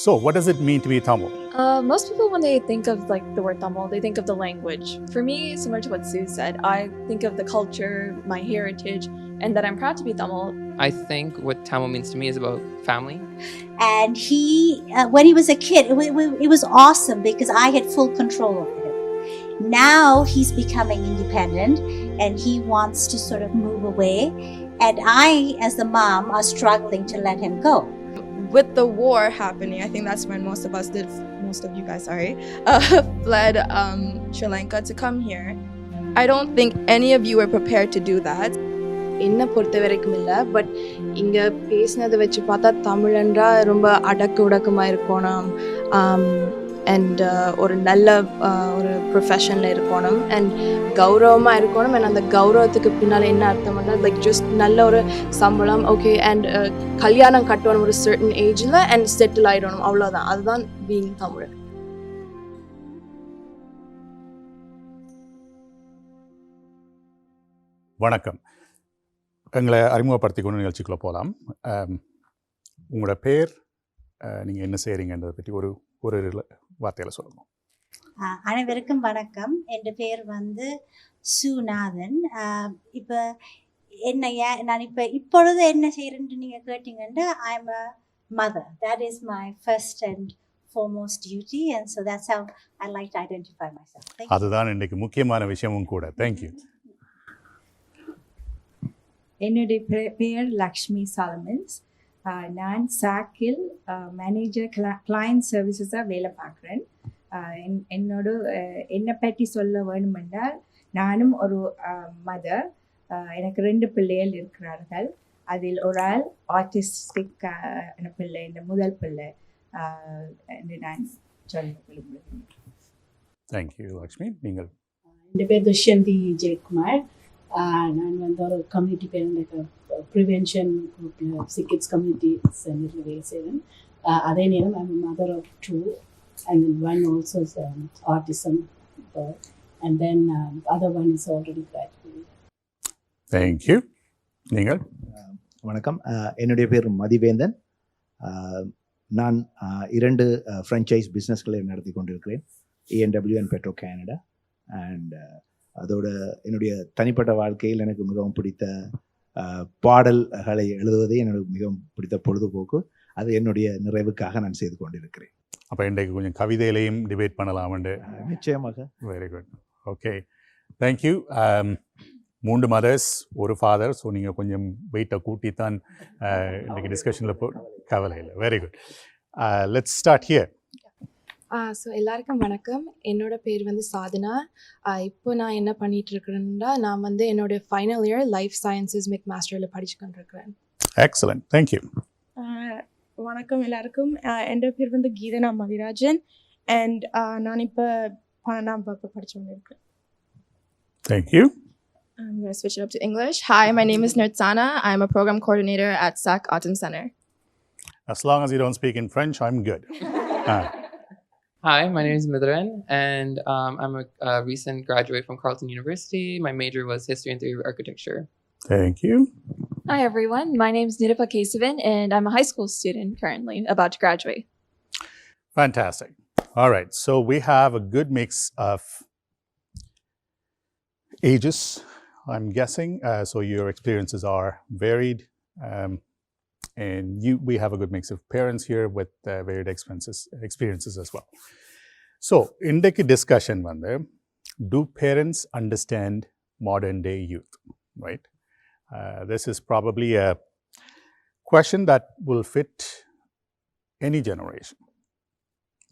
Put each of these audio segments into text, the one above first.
So, what does it mean to be Tamil? Most people, when they think of like the word Tamil, they think of the language. For me, similar to what Sue said, I think of the culture, my heritage, and that I'm proud to be Tamil. I think what Tamil means to me is about family. And he, when he was a kid, it was awesome because I had full control of him. Now he's becoming independent and he wants to sort of move away. And I, as the mom, are struggling to let him go. With the war happening, I think that's when most of you guys, fled Sri Lanka to come here. I don't think any of you were prepared to do that. என்னை பொறுத்த வரைக்கும் இல்லை, but இங்கே பேசினதை வச்சு பார்த்தா தமிழன்றா ரொம்ப அடக்கு உடக்கமாக இருக்கணும், அண்ட் ஒரு நல்ல ஒரு ப்ரொஃபஷனில் இருக்கணும், அண்ட் கௌரவமாக இருக்கணும். அண்ட் அந்த கௌரவத்துக்கு பின்னால் என்ன அர்த்தம்னா லைக் ஜஸ்ட் நல்ல ஒரு சம்பளம், ஓகே, அண்ட் கல்யாணம் கட்டணும் ஒரு சர்டன் ஏஜில் அண்ட் செட்டில் ஆகிடணும், அவ்வளோதான். அதுதான் பீயிங் தமிழ். வணக்கம். எங்களை அறிமுகப்படுத்திக்கொண்டு நிகழ்ச்சிக்குள்ளே போகலாம். உங்களோட பேர், நீங்கள் என்ன செய்கிறீங்கன்றதை பற்றி ஒரு வார்த்தையில் சொல்லணும். அனைவருக்கும் வணக்கம். என் பேர் வந்து சுநாதன். இப்போ நான் இப்பொழுது என்ன செய்கிறேன்னு நீங்கள் கேட்டிங்கன்னா, I am a mother. That is my first and foremost duty, and so that's how I like to identify myself. அதுதான் இன்றைக்கு முக்கியமான விஷயமும் கூட. தேங்க்யூ. என்னுடைய பெயர் லக்ஷ்மி சாலமன்ஸ். நான் சாக்கில் மேனேஜர் கிளையண்ட் சர்வீசஸாக வேலை பார்க்குறேன். என்னோட என்னை பற்றி சொல்ல வேணுமென்றால், நானும் ஒரு மதர். எனக்கு 2 பிள்ளைகள் இருக்கிறார்கள். அதில் ஒரு ஆள் ஆட்டிஸ்டிக் பிள்ளை, இந்த முதல் பிள்ளை என்று நான் சொல்ல விரும்புகிறேன். தேங்க்யூ லக்ஷ்மி. நீங்கள்? என் பேர் துஷ்யந்தி ஜெயக்குமார். நான் வந்து ஒரு கம்யூனிட்டி பேர் ப்ரிவென்ஷன் குரூப்பில் சிக்கிட்ஸ் கம்யூனிட்டி சென்டரில் வேலை செய்வேன். அதே நேரம் I'm mother of 2 and then one also is autism bird, and then other one is already graduated. Thank you. நீங்கள்? வணக்கம். என்னுடைய பேர் மதிவேந்தன். நான் 2 ஃப்ரான்ச்சைஸ் பிஸ்னஸ்களை நடத்தி கொண்டிருக்கிறேன், A&W and Petro Canada. And அதோட என்னுடைய தனிப்பட்ட வாழ்க்கையில் எனக்கு மிகவும் பிடித்த பாடல்களை எழுதுவதே எனக்கு மிகவும் பிடித்த பொழுதுபோக்கு. அது என்னுடைய நிறைவுக்காக நான் செய்து கொண்டிருக்கிறேன். அப்போ இன்றைக்கு கொஞ்சம் கவிதையிலையும் டிபேட் பண்ணலாம்ண்டு. நிச்சயமாக. Very good. Okay, thank you. 3 mothers, 1 father. So நீங்கள் கொஞ்சம் வெயிட்டை கூட்டித்தான் இன்றைக்கி டிஸ்கஷனில் கவலை இல்லை. Very good. Let's start here. So எல்லாருக்கும் வணக்கம். என்னோட பேர் வந்து சாதனா. இப்போ நான் என்ன பண்ணிகிட்ருக்கிறேன்னா, நான் வந்து என்னோடய ஃபைனல் இயர் லைஃப் சயின்சஸ் மெக்மாஸ்டரில் படிச்சுக்கொண்டிருக்கிறேன். Excellent, thank you. வணக்கம் எல்லாருக்கும். என் பேர் வந்து கீதனா மதிராஜன், அண்ட் நான் இப்போ 12ஆம் வகுப்பு படிச்சு கொண்டிருக்கேன். Thank you. I'm going to switch it up to English. Hi, my name is Nirtsana. I'm a program coordinator at SAC Autism Center. As long as you don't speak in French, I'm good. Hi, my name is Midran, and I'm a recent graduate from Carleton University. My major was History and Theory of Architecture. Thank you. Hi everyone, my name is Nidipa Kesavan and I'm a high school student currently about to graduate. Fantastic. All right, so we have a good mix of ages, I'm guessing. So your experiences are varied, and we have a good mix of parents here with varied experiences as well. So in the discussion, do parents understand modern day youth, right? This is probably a question that will fit any generation.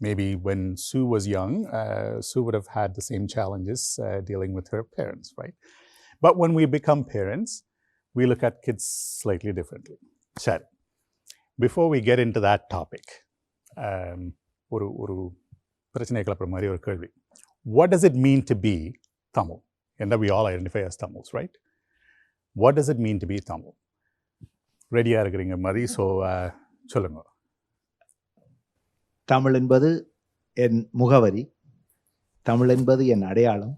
Maybe when Sue was young, Sue would have had the same challenges dealing with her parents, right? But when we become parents, we look at kids slightly differently. Sure. Before we get into that topic, ஒரு பிரச்சனை கிளப்புற மாதிரி ஒரு கேள்வி. What does it mean to be Tamil? And that we all identify as Tamils, right? What does it mean to be Tamil? ரெடியாக இருக்கிறீங்க மாதிரி, so சொல்லுங்க. தமிழ் என்பது என் முகவரி, தமிழ் என்பது என் அடையாளம்,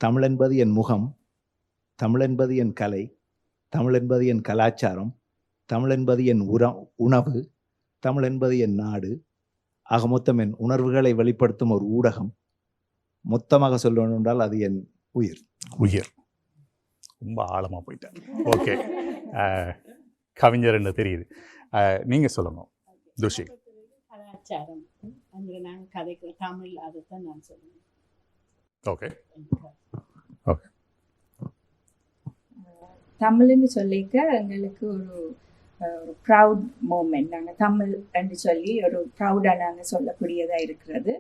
தமிழ் என்பது என் முகம், தமிழ் என்பது என் கலை, தமிழ் என்பது என் கலாச்சாரம், தமிழ் என்பது என் உணவு, தமிழ் என்பது என் நாடு, ஆக மொத்தம் என் உணர்வுகளை வெளிப்படுத்தும் ஒரு ஊடகம், மொத்தமாக சொல்லணும் என்றால் அது என் உயிர். உயிர் ரொம்ப ஆழமாக போயிட்டேன். ஓகே, கவிஞர் என்ன தெரியுது. நீங்கள் சொல்லுங்க துஷி. கலாச்சாரம் அதில் நாங்கள் கதைக்கிற தமிழ், அதை தான் நான் சொல்லுவேன். Okay okay. தமிழ்னு சொல்லிக்க எங்களுக்கு ஒரு ப்ரவுட் மூமெண்ட். நாங்கள் தமிழ் என்று சொல்லி ஒரு ப்ரௌடாக நாங்கள் சொல்லக்கூடியதாக இருக்கிறது.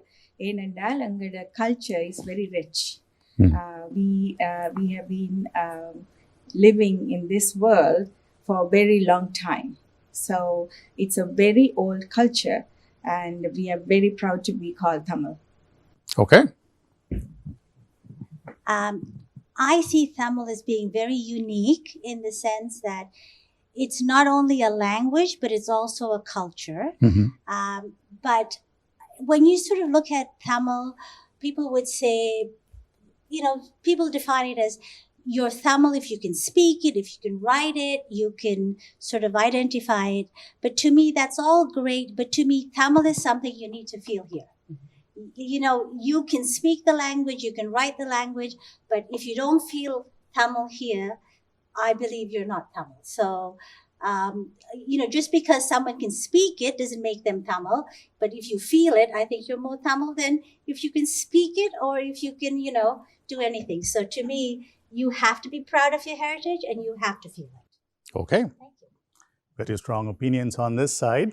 ஏனென்றால் எங்களோட culture is very rich. We have been living in this world for a very long time. So it's a very old culture and we are very proud to be called Tamil. Okay. I see Tamil as being very unique in the sense that it's not only a language, but it's also a culture. But when you sort of look at Tamil, people would say, you know, people define it as you're Tamil if you can speak it, if you can write it, you can sort of identify it. But to me, that's all great. But to me, Tamil is something you need to feel here. You know, you can speak the language, you can write the language, but if you don't feel Tamil here, I believe you're not Tamil. So, you know, just because someone can speak it doesn't make them Tamil. But if you feel it, I think you're more Tamil than if you can speak it or if you can, you know, do anything. So to me, you have to be proud of your heritage and you have to feel it. Okay. Thank you. Very strong opinions on this side.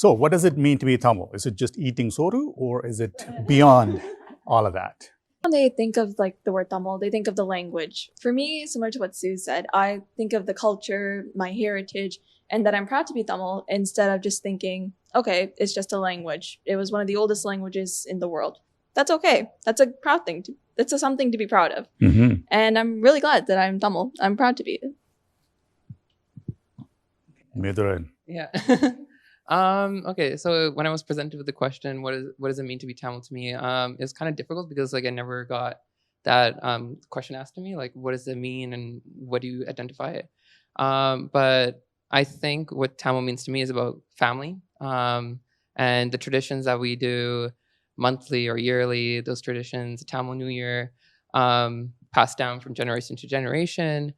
So what does it mean to be Tamil? Is it just eating soru or is it beyond all of that? When they think of like the word Tamil, they think of the language. For me, similar to what Sue said, I think of the culture, my heritage, and that I'm proud to be Tamil instead of just thinking, okay, it's just a language. It was one of the oldest languages in the world. That's okay. That's a proud thing. That's something to be proud of. And I'm really glad that I'm Tamil. I'm proud to be it. Midran. Yeah. Okay, so when I was presented with the question, what does it mean to be Tamil to me? It's kind of difficult because like I never got that question asked to me, like what does it mean and what do you identify it? But I think what Tamil means to me is about family and the traditions that we do monthly or yearly. Those traditions, Tamil New Year, passed down from generation to generation.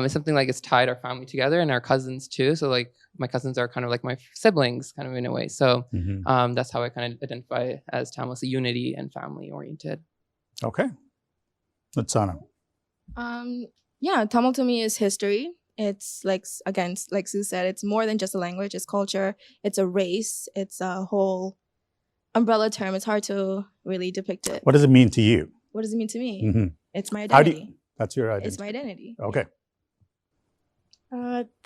It's something like it's tied our family together and our cousins too. So like my cousins are kind of like my siblings kind of in a way. So that's how I kind of identify as Tamil, so unity and family oriented. Okay. That's Sana. Yeah, Tamil to me is history. It's like, again, like Sue said, it's more than just a language, it's culture, it's a race, it's a whole umbrella term. It's hard to really depict it. What does it mean to you? What does it mean to me? It's my How do identity. that's your identity. It's my identity. Okay.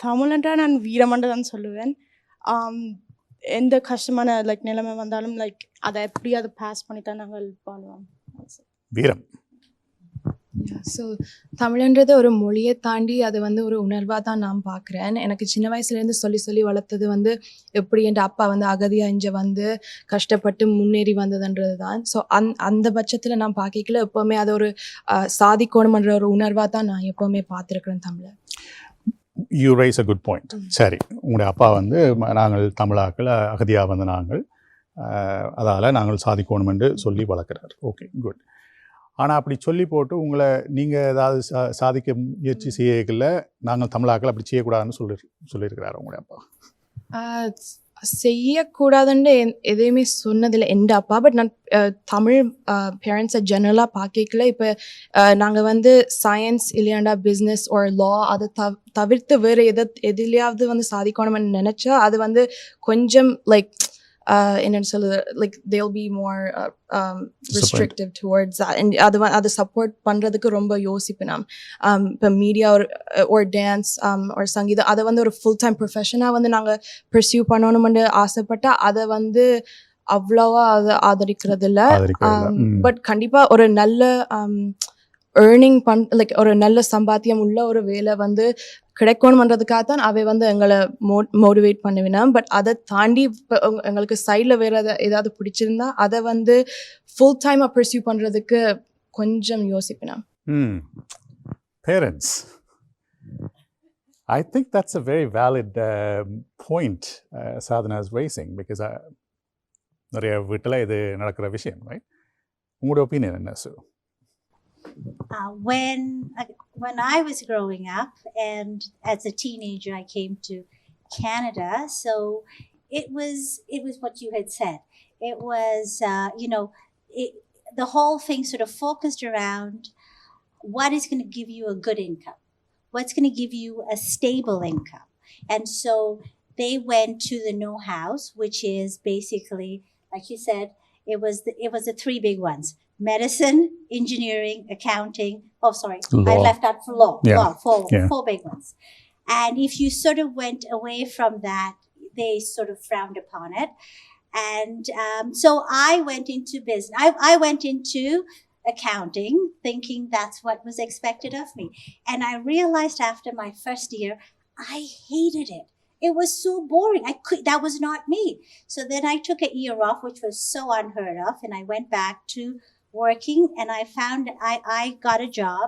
தமிழ்ன்றா நான் வீரமண்டு தான் சொல்லுவேன். எந்த கஷ்டமான like நிலைமை வந்தாலும் like அதை எப்படி அதை பாஸ் பண்ணி தான் நாங்கள் வாழ்வோம். வீரம். ஸோ தமிழ்ன்றது ஒரு மொழியை தாண்டி அது வந்து ஒரு உணர்வாக தான் நான் பார்க்குறேன். எனக்கு சின்ன வயசுலேருந்து சொல்லி சொல்லி வளர்த்தது வந்து எப்படி என் அப்பா வந்து அகதியாக இங்கே வந்து கஷ்டப்பட்டு முன்னேறி வந்ததுன்றது தான். ஸோ அந்த பட்சத்தில் நான் பார்க்கல எப்போவுமே அதை ஒரு சாதிக்கணுமன்ற ஒரு உணர்வாக தான் நான் எப்போவுமே பார்த்துருக்குறேன் தமிழை. You rice a good point. சரி, உங்களுடைய அப்பா வந்து நாங்கள் தமிழாக்கள் அகதியாக வந்த நாங்கள் அதால் நாங்கள் சாதிக்கணும் என்று சொல்லி வளர்க்குறார். Okay, good. ஆனால் அப்படி சொல்லி போட்டு உங்களை நீங்கள் ஏதாவது சாதிக்க முயற்சி செய்யல, நாங்கள் தமிழாக்கள் அப்படி செய்யக்கூடாதுன்னு சொல்லியிருக்கிறாரு உங்களுடைய அப்பா. செய்யக்கூடாதுன்னு எதையுமே சொன்னதில்லை எந்த அப்பா. பட் நான் தமிழ் பேரண்ட்ஸை ஜெனரலாக பார்க்கல. இப்போ நாங்கள் வந்து சயின்ஸ் இல்லையாண்டா பிஸ்னஸ் ஒரு லா அதை தவிர்த்து வேறு எதுலையாவது வந்து சாதிக்கணும்னு நினச்சா அது வந்து கொஞ்சம் லைக் என்னென்னு சொல்லுது, like they'll be more restrictive towards that. And அதை சப்போர்ட் பண்ணுறதுக்கு ரொம்ப யோசிப்பேன் நான். இப்போ மீடியா ஒரு டான்ஸ் ஒரு சங்கீதம் அதை வந்து ஒரு ஃபுல் டைம் ப்ரொஃபஷனாக வந்து நாங்கள் பர்சியூ பண்ணணும்னு ஆசைப்பட்டால் அதை வந்து அவ்வளோவா அதை ஆதரிக்கிறது இல்லை. பட் கண்டிப்பாக ஒரு நல்ல ஏர்னிங் லைக் ஒரு நல்ல சம்பாத்தியம் உள்ள ஒரு வேலை வந்து கிடைக்கணுமன்றதுக்காக தான் அவை வந்து எங்களை மோட்டிவேட் பண்ணுவேன். பட் அதை தாண்டி இப்போ எங்களுக்கு சைடில் வேறு ஏதாவது பிடிச்சிருந்தா அதை வந்து ஃபுல் டைமாக பர்சியூ பண்ணுறதுக்கு கொஞ்சம் யோசிப்பேன். Parents I think that's a very valid point Sadhana is raising, because நிறைய வீட்டில் இது நடக்கிற விஷயம், right? உங்களோட ஒப்பீனியன் என்ன Sue? When I was growing up and as a teenager I came to Canada, so it was what you had said. It was the whole thing sort of focused around what is going to give you a good income, what's going to give you a stable income. And so they went to the know house, which is basically, like you said, it was the three big ones: medicine, engineering, accounting. Oh, sorry, Law. I left out for law. Yeah. Law, four big ones. And if you sort of went away from that, they sort of frowned upon it. And so I went into business. I went into accounting thinking that's what was expected of me. And I realized after my first year, I hated it. It was so boring. That was not me. So then I took a year off, which was so unheard of. And I went back to working, and I found I got a job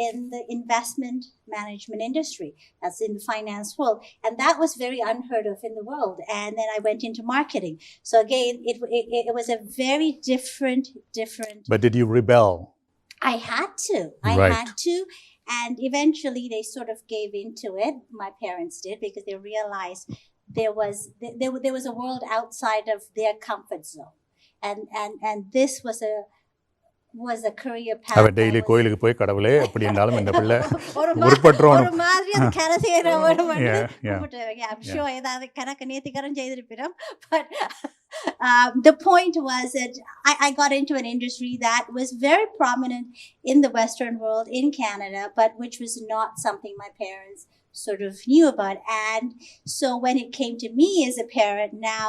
in the investment management industry. That's in the finance world. And that was very unheard of in the world. And then I went into marketing. So again, it was a very different. But did you rebel? I had to. Right. Had to. And eventually they sort of gave into it. My parents did, because they realized there was a world outside of their comfort zone. And this was a career path. அவ daily கோயிலுக்கு போய் கடவுளே அப்படி இருந்தாலும் இந்த பிள்ளை ஒரு உருப்பற்றோணும். மாதிரி அது கரை செய்யறவன் Yeah. I'm sure ஏதாவது கணக்கு நேர்த்திக்கரம் செய்திருப்பிடும். But the point was that I got into an industry that was very prominent in the Western world, in Canada, but which was not something my parents sort of knew about. And so when it came to me as a parent, now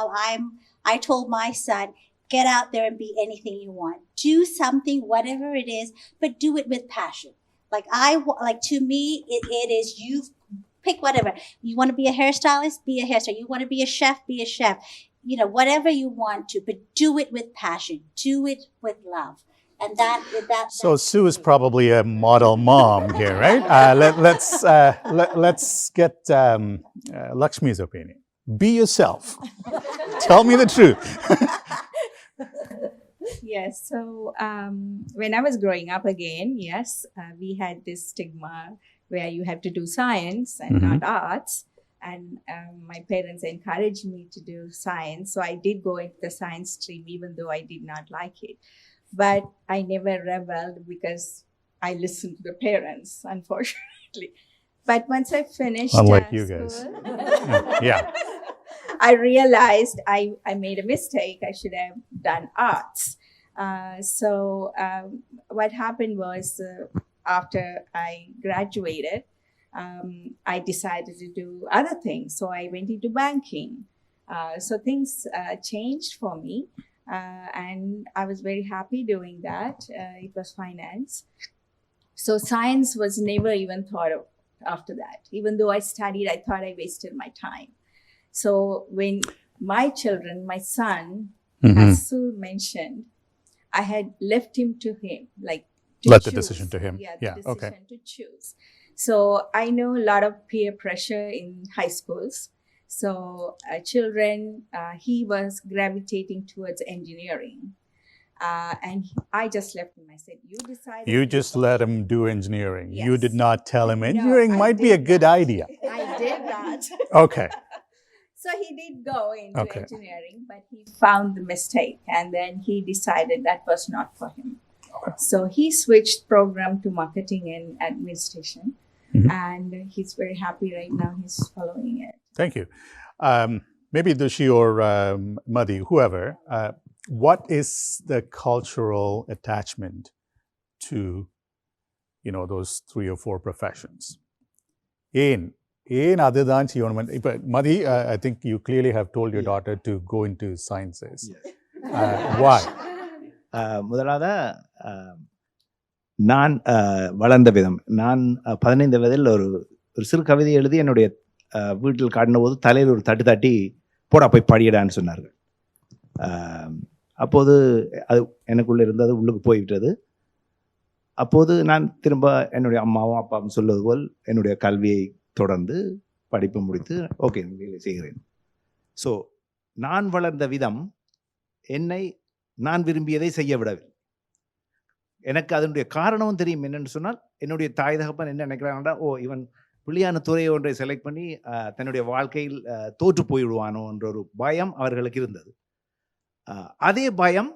I told my son, get out there and be anything you want. Do something, whatever it is, but do it with passion. To me, it is, you pick whatever. You want to be a hairstylist? Be a hairstylist. You want to be a chef? Be a chef. Whatever you want to, but do it with passion. Do it with love. And So Sue is probably a model mom here, right? Let's get Lakshmi's opinion. Be yourself. Tell me the truth. Yes, so when I was growing up again, yes, we had this stigma where you have to do science and not arts. And my parents encouraged me to do science. So I did go into the science stream, even though I did not like it. But I never rebelled because I listened to the parents, unfortunately. But once I finished Unlike you guys. Yeah. I realized I made a mistake. I should have done arts. So what happened was after I graduated, I decided to do other things. So I went into banking. So things changed for me. And I was very happy doing that. It was finance. So science was never even thought of after that. Even though I studied, I thought I wasted my time. So when my children, my son, as Sue mentioned, I had left him to him, to Let choose. the decision to him. Yeah, the decision okay. to choose. So I know a lot of peer pressure in high schools. So children, he was gravitating towards engineering. And I just left him. I said, you decide. You just let him do engineering. Yes. You did not tell him engineering No, I might be a did good not. idea. I did not. Okay. So he did go into Okay. engineering, but he found the mistake, and then he decided that was not for him. Okay. So he switched program to marketing and administration, and he's very happy right now. He's following it. Thank you. Maybe Dushi or Madhi, whoever, what is the cultural attachment to, those 3 or 4 professions? ஏன் அதுதான் செய்யணும்? இப்போ Madhi, I think you clearly have told your daughter to go into sciences. Why? முதலாவது நான் வளர்ந்த விதம், நான் 15 வயதில் ஒரு சிறு கவிதை எழுதி என்னுடைய வீட்டில் காட்டின போது தலையில் ஒரு தட்டு தட்டி போடா போய் படியடான்னு சொன்னார்கள். அப்போது அது எனக்குள்ளே இருந்தது உள்ளுக்கு போய்விட்டது. அப்போது நான் திரும்ப என்னுடைய அம்மாவும் அப்பாவும் சொல்வது போல் என்னுடைய கல்வியை தொடர்ந்து படிப்பு முடித்து ஓகே வேலை செய்கிறேன். ஸோ நான் வளர்ந்த விதம் என்னை நான் விரும்பியதை செய்ய விடவில்லை. எனக்கு அதனுடைய காரணமும் தெரியும். என்னென்னு சொன்னால், என்னுடைய தாய் தகப்பன் என்ன நினைக்கிறாங்கன்னா, இவன் பிள்ளையான துறையை ஒன்றை செலக்ட் பண்ணி தன்னுடைய வாழ்க்கையில் தோற்று போய்விடுவானோ என்ற ஒரு பயம் அவர்களுக்கு இருந்தது. அதே பயம்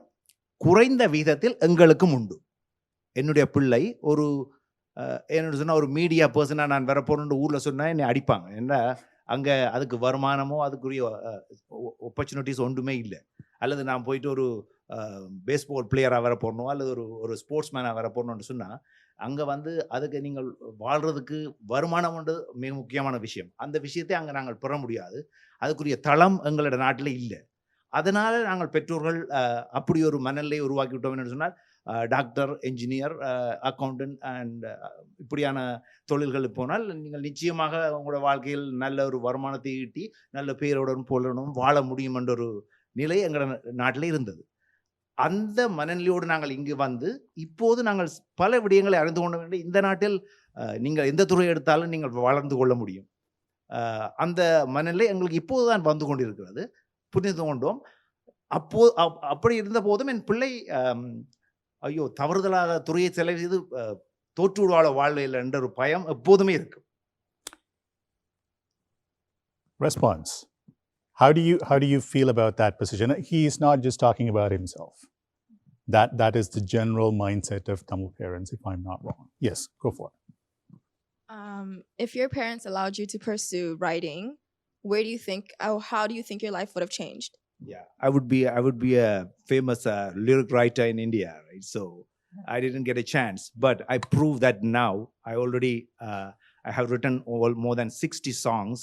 குறைந்த விகிதத்தில் எங்களுக்கும் உண்டு. என்னுடைய பிள்ளை ஒரு என்னென்னு சொன்னால், ஒரு மீடியா பர்சனாக நான் வரப்போறேன்னு ஊரில் சொன்னால் என்னை அடிப்பாங்க. ஏன்னா அங்கே அதுக்கு வருமானமோ அதுக்குரிய ஆப்பர்ச்சுனிட்டிஸ் ஒன்றுமே இல்லை. அல்லது நான் போயிட்டு ஒரு பேஸ்பால் பிளேயராக வர போடணும், அல்லது ஒரு ஸ்போர்ட்ஸ் மேனாக வர போடணும்னு சொன்னால், அங்கே அதுக்கு நீங்கள் வாழ்கிறதுக்கு வருமானம் ஒன்று மிக முக்கியமான விஷயம். அந்த விஷயத்தை அங்கே நாங்கள் பெற முடியாது. அதுக்குரிய தளம் எங்களோட நாட்டில் இல்லை. அதனால் நாங்கள் பெற்றோர்கள் அப்படி ஒரு மனநிலையை உருவாக்கி விட்டோம்னு சொன்னால், டாக்டர், என்ஜினியர், அக்கௌண்டன்ட் அண்ட் இப்படியான தொழில்களுக்கு போனால் நீங்கள் நிச்சயமாக உங்களோட வாழ்க்கையில் நல்ல ஒரு வருமானத்தை ஈட்டி நல்ல பேரோடும் போலனும் வாழ முடியும் என்ற ஒரு நிலை எங்களோட நாட்டில் இருந்தது. அந்த மனநிலையோடு நாங்கள் இங்கு வந்து இப்போது நாங்கள் பல விடயங்களை அறிந்து கொள்ள வேண்டும். இந்த நாட்டில் நீங்கள் எந்த துறை எடுத்தாலும் நீங்கள் வளர்ந்து கொள்ள முடியும். அந்த மனநிலை எங்களுக்கு இப்போது தான் வந்து கொண்டிருக்கிறது, புரிந்து கொண்டோம். அப்படி இருந்த போதும் என் பிள்ளை ஐயோ தவறுதலாக துறையை செலவு செய்து தோற்று விடுவாழ வாழ்வில் என்ற ஒரு பயம் எப்போதுமே இருக்கு. Response. How do you feel about that position? He is not just talking about himself. That is the general mindset of Tamil parents, if I'm not wrong. Yes, go for it. If your parents allowed you to pursue writing, where do you think, or how do you think your life would have changed? Yeah, I would be a famous lyric writer in India, right? So I didn't get a chance, but I proved that now. I have written more than 60 songs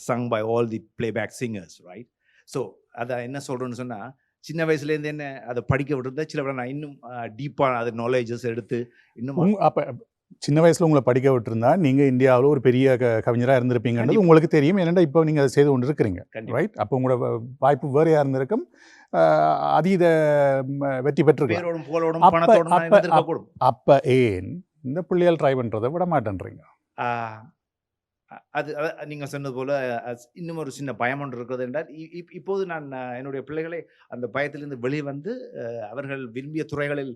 sung by all the playback singers, right? So அதை என்ன சொல்கிறேன்னு சொன்னால், சின்ன வயசுலேருந்து என்ன அதை படிக்க விட்டுருந்தா சில நான் இன்னும் டீப்பாக அது நாலேஜஸ் எடுத்து இன்னும் அப்போ சின்ன வயசில் உங்களை படிக்க விட்டுருந்தா நீங்கள் இந்தியாவில் ஒரு பெரிய கவிஞராக இருந்திருப்பீங்கன்றது உங்களுக்கு தெரியும். ஏன்னா இப்போ நீங்கள் அதை செய்து கொண்டு இருக்கிறீங்க, ரைட்? அப்போ உங்களோட வாய்ப்பு வேறையாக இருந்திருக்கும், அதீத வெற்றி பெற்றிருக்கோம். அப்போ ஏன் இந்த பிள்ளைகள் ட்ரை பண்ணுறதை விட மாட்டேன்றீங்க? அது நீங்கள் சொன்னது போல் இன்னும் ஒரு சின்ன பயம் ஒன்று இருக்கிறது என்றால், இப்போது நான் என்னுடைய பிள்ளைகளை அந்த பயத்திலிருந்து வெளியே வந்து அவர்கள் விரும்பிய துறைகளில்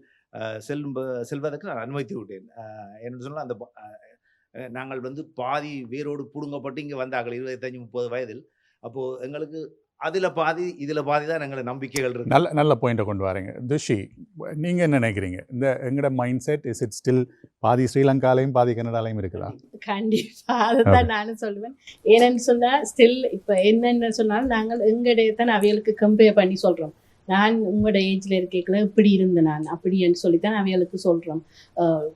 செல்வதற்கு நான் அனுமதித்து விட்டேன். என்று சொன்னால், அந்த நாங்கள் பாதி வேரோடு பிடுங்கப்பட்டு இங்கே வந்தார்கள் 25-30 வயதில். அப்போது எங்களுக்கு அதில் பாதி இதில் பாதி தான் எங்களை நம்பிக்கைகள் இருக்கு. நல்ல பாயிண்ட்டை கொண்டு வரீங்க. துஷி, நீங்கள் என்ன நினைக்கிறீங்க? இந்த எங்களோட mind set is it still பாதி ஸ்ரீலங்காலையும் பாதி கனடாலையும் இருக்குதா? கண்டிப்பாக அதுதான் நானும் சொல்லுவேன். ஏன்னு சொன்னால், ஸ்டில் இப்போ என்னென்ன சொன்னாலும் நாங்கள் எங்களுடைய தான் அவைகளுக்கு கம்பேர் பண்ணி சொல்கிறோம். நான் உங்களோட ஏஜில் இருக்கல இப்படி இருந்தேன் நான் அப்படின்னு சொல்லித்தான் அவைகளுக்கு சொல்கிறோம்.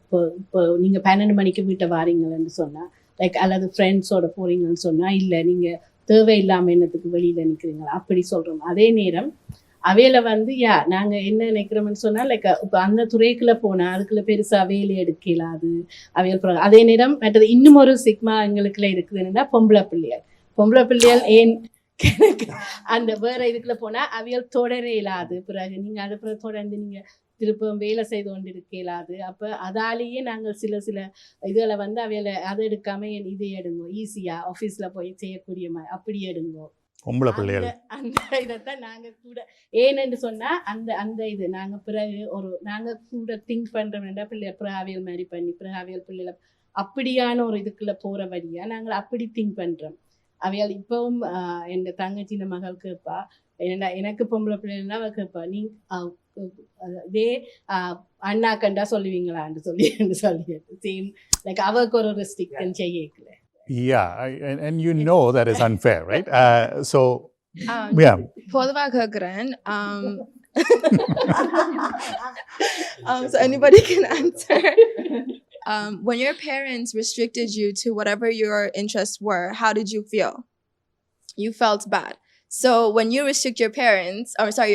இப்போ நீங்கள் 12 மணிக்கு வீட்டை வாரீங்கன்னு சொன்னால், லைக் அல்லது ஃப்ரெண்ட்ஸோட போகிறீங்கன்னு சொன்னால், இல்லை நீங்கள் தேவையில்லாமல் என்னத்துக்கு வெளியில் நிற்கிறீங்களா அப்படி சொல்கிறோம். அதே நேரம் அவையில நாங்கள் என்ன நினைக்கிறோம்னு சொன்னால், லைக் இப்போ அந்த துறைக்குள்ளே போனால் அதுக்குள்ளே பெருசாக வேலை எடுக்கலாது அவையல். அதே நேரம் மற்றது இன்னும் ஒரு சிக்மா எங்களுக்குள்ள இருக்குதுன்னா பொம்பளை பிள்ளைகள் ஏன் அந்த வேற இதுக்குள்ள போனால் அவையல் தொடர இயலாது. பிறகு நீங்கள் அது பிறகு தொடர்ந்து நீங்கள் திருப்பம் வேலை செய்து கொண்டு இருக்க இயலாது. அப்போ அதாலேயே நாங்கள் சில இதுகளை அவையில அதை எடுக்காம இதை எடுங்கோ, ஈஸியாக ஆஃபீஸில் போய் செய்யக்கூடிய மாதிரி அப்படி எடுங்கோ அந்த இதைத்தான் நாங்கள் கூட ஏன்னு சொன்னால் அந்த இது நாங்கள் பிறகு நாங்கள் கூட திங்க் பண்ணுறோம்னா பிள்ளை பிறகு அவையல் மாதிரி பண்ணி பிறகு அவையல் பிள்ளைகளை அப்படியான ஒரு இதுக்குள்ளே போகிற வழியாக நாங்கள் அப்படி திங்க் பண்ணுறோம். அவையால் இப்பவும் என் தங்கச்சி இந்த மகள் கேட்பா, என்னடா எனக்கு பொம்பளை பிள்ளைன்னா அவள் கேட்பா, நீ இதே அண்ணா கண்டா சொல்லுவீங்களான்னு சொல்லி சேம் லைக் அவருக்கு ஒரு ரெஸ்ட்ரிக்ஷன் செய்யல. Yeah, and you know that is unfair, right? So yeah. பொதுவாக கேட்குறேன். So anybody can answer. When your parents restricted you to whatever your interests were, how did you feel? You felt bad. So when you restrict your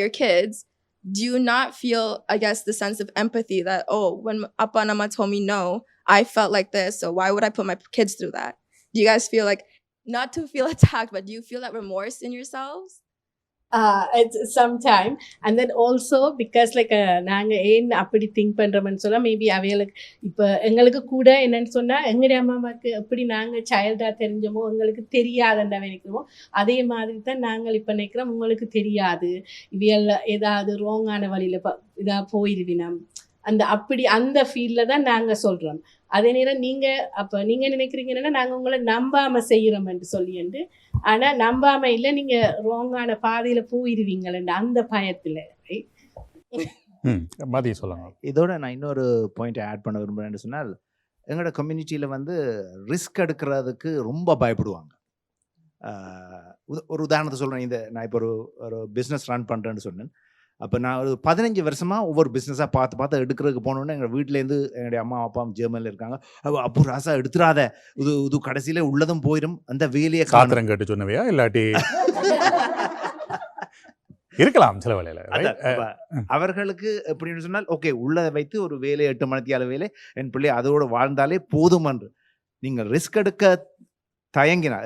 your kids, do you not feel, I guess, the sense of empathy that, when Appa and Amma told me no, I felt like this, so why would I put my kids through that? Do you guys feel like, not to feel attacked, but do you feel that remorse in yourselves? It's sometime. And then also because like நாங்க ஏன் அப்படி think பண்றோம்னு சொன்னா maybe அவைகளுக்கு இப்போ எங்களுக்கு கூட என்னன்னு சொன்னா எங்களுடைய அம்மா அம்மாவுக்கு எப்படி நாங்க சைல்டா தெரிஞ்சோமோ எங்களுக்கு தெரியாதுன்னு நினைக்கிறோமோ அதே மாதிரி தான் நாங்கள் இப்போ நினைக்கிறோம் உங்களுக்கு தெரியாது இவையல் ஏதாவது ரோங்கான வழியில இதா போயிருவினம் அந்த ஃபீல்டில் தான் நாங்கள் சொல்கிறோம். அதே நேரம் நீங்கள் நினைக்கிறீங்கன்னா நாங்கள் உங்களை நம்பாமல் செய்கிறோம்னு சொல்லிட்டு ஆனால் நம்பாமல் இல்லை நீங்கள் ரோங்கான பாதையில் போயிருவீங்களேண்டு அந்த பயத்தில். மதி சொல்லுங்க. இதோட நான் இன்னொரு பாயிண்ட் ஆட் பண்ண விரும்புகிறேன்னு சொன்னால் எங்களோட கம்யூனிட்டியில் வந்து ரிஸ்க் எடுக்கிறதுக்கு ரொம்ப பயப்படுவாங்க. ஒரு உதாரணத்தை சொல்கிறேன். நான் இப்போ ஒரு பிஸ்னஸ் ரன் பண்ணுறேன்னு சொன்னேன். அப்போ நான் ஒரு 15 வருஷமாக ஒவ்வொரு பிஸ்னஸாக பார்த்து எடுக்கிறதுக்கு போனோன்னே எங்கள் வீட்டிலேருந்து என்னுடைய அம்மா அப்பா ஜெர்மனியில் இருக்காங்க. அப்போ ராசா எடுத்துடாத இது கடைசியில் உள்ளதும் போயிடும் அந்த வேலையை காத்திரம் கேட்டு சொன்னவையா இல்லாட்டி இருக்கலாம் சில வேலையில் அவர்களுக்கு எப்படின்னு சொன்னால் ஓகே உள்ளதை வைத்து ஒரு வேலை 8 மணித்தியால வேலை என் பிள்ளை அதோடு வாழ்ந்தாலே போதும் என்று. நீங்கள் ரிஸ்க் எடுக்க தயங்கினா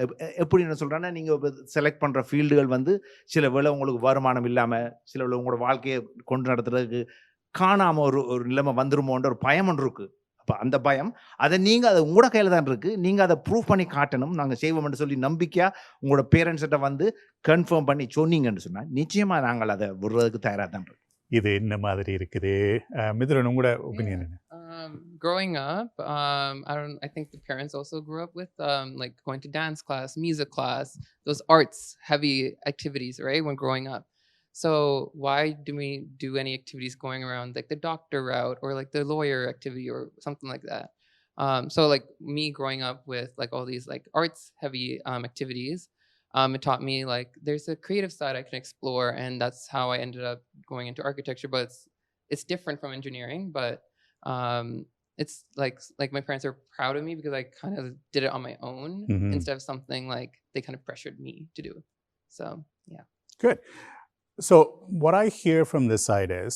எப்படின்னு சொல்கிறேன்னா நீங்கள் செலக்ட் பண்ணுற ஃபீல்டுகள் வந்து சில வேளை உங்களுக்கு வருமானம் இல்லாமல் சில வேளை உங்களோட வாழ்க்கையை கொண்டு நடத்துறதுக்கு காணாமல் ஒரு நிலைமை வந்துருமோன்ற ஒரு பயம் ஒன்று இருக்குது. அப்போ அந்த பயம் அதை உங்களோட கையில் தான் இருக்குது. நீங்கள் அதை ப்ரூவ் பண்ணி காட்டணும். நாங்கள் செய்வோம்னு சொல்லி நம்பிக்கையாக உங்களோட பேரண்ட்ஸ்கிட்ட வந்து கன்ஃபார்ம் பண்ணி சொன்னீங்கன்னு சொன்னால் நிச்சயமாக நாங்கள் அதை விடுறதுக்கு தயாராக தான் இருக்கோம். இது என்ன மாதிரி இருக்குது? மிதுரன் உங்களோட ஒப்பீனியன் என்ன? Growing up, I think the parents also grew up with like going to dance class, music class, those arts heavy activities, right? When growing up. So why do we do any activities going around like the doctor route or like the lawyer activity or something like that? So like me growing up with like all these like arts heavy activities, it taught me like there's a creative side I can explore, and that's how I ended up going into architecture. But it's different from engineering, but it's like my parents are proud of me because I kind of did it on my own instead of something like they kind of pressured me to do. So yeah. Good. So what I hear from this side is,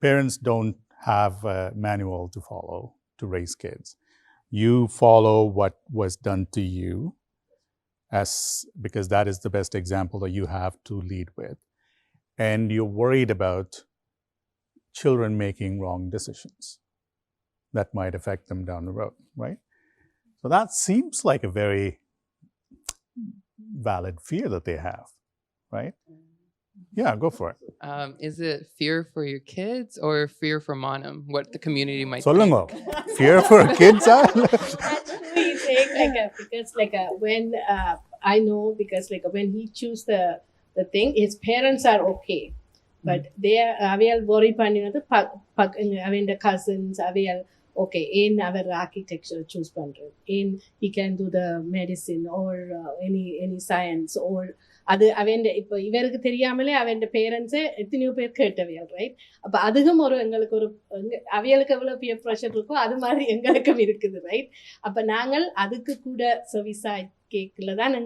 parents don't have a manual to follow to raise kids. You follow what was done to you because that is the best example that you have to lead with. And you're worried about children making wrong decisions that might affect them down the road, right? So that seems like a very valid fear that they have, right? Yeah, go for it. Is it fear for your kids or fear for Manam? What the community might Solungo. think? Fear for kids? Actually, because when I know because when he choose the thing, his parents are okay. But they are worry பண்ணினது அவன் cousins அவையல் okay in our architecture choose பண்றது in he can do the medicine or any science or அது அவன் இப்போ இவருக்கு தெரியாமலே அவன் பேரண்ட்ஸே எத்தனையோ பேர் கேட்டவையல் ரைட். அப்போ அதுவும் எங்களுக்கு ஒரு அவையலுக்கு எவ்வளோ பியர் ப்ரெஷர் இருக்கோ அது மாதிரி எங்களுக்கும் இருக்குது ரைட். அப்போ நாங்கள் அதுக்கு கூட சர்வீஸாக கேட்கல தான்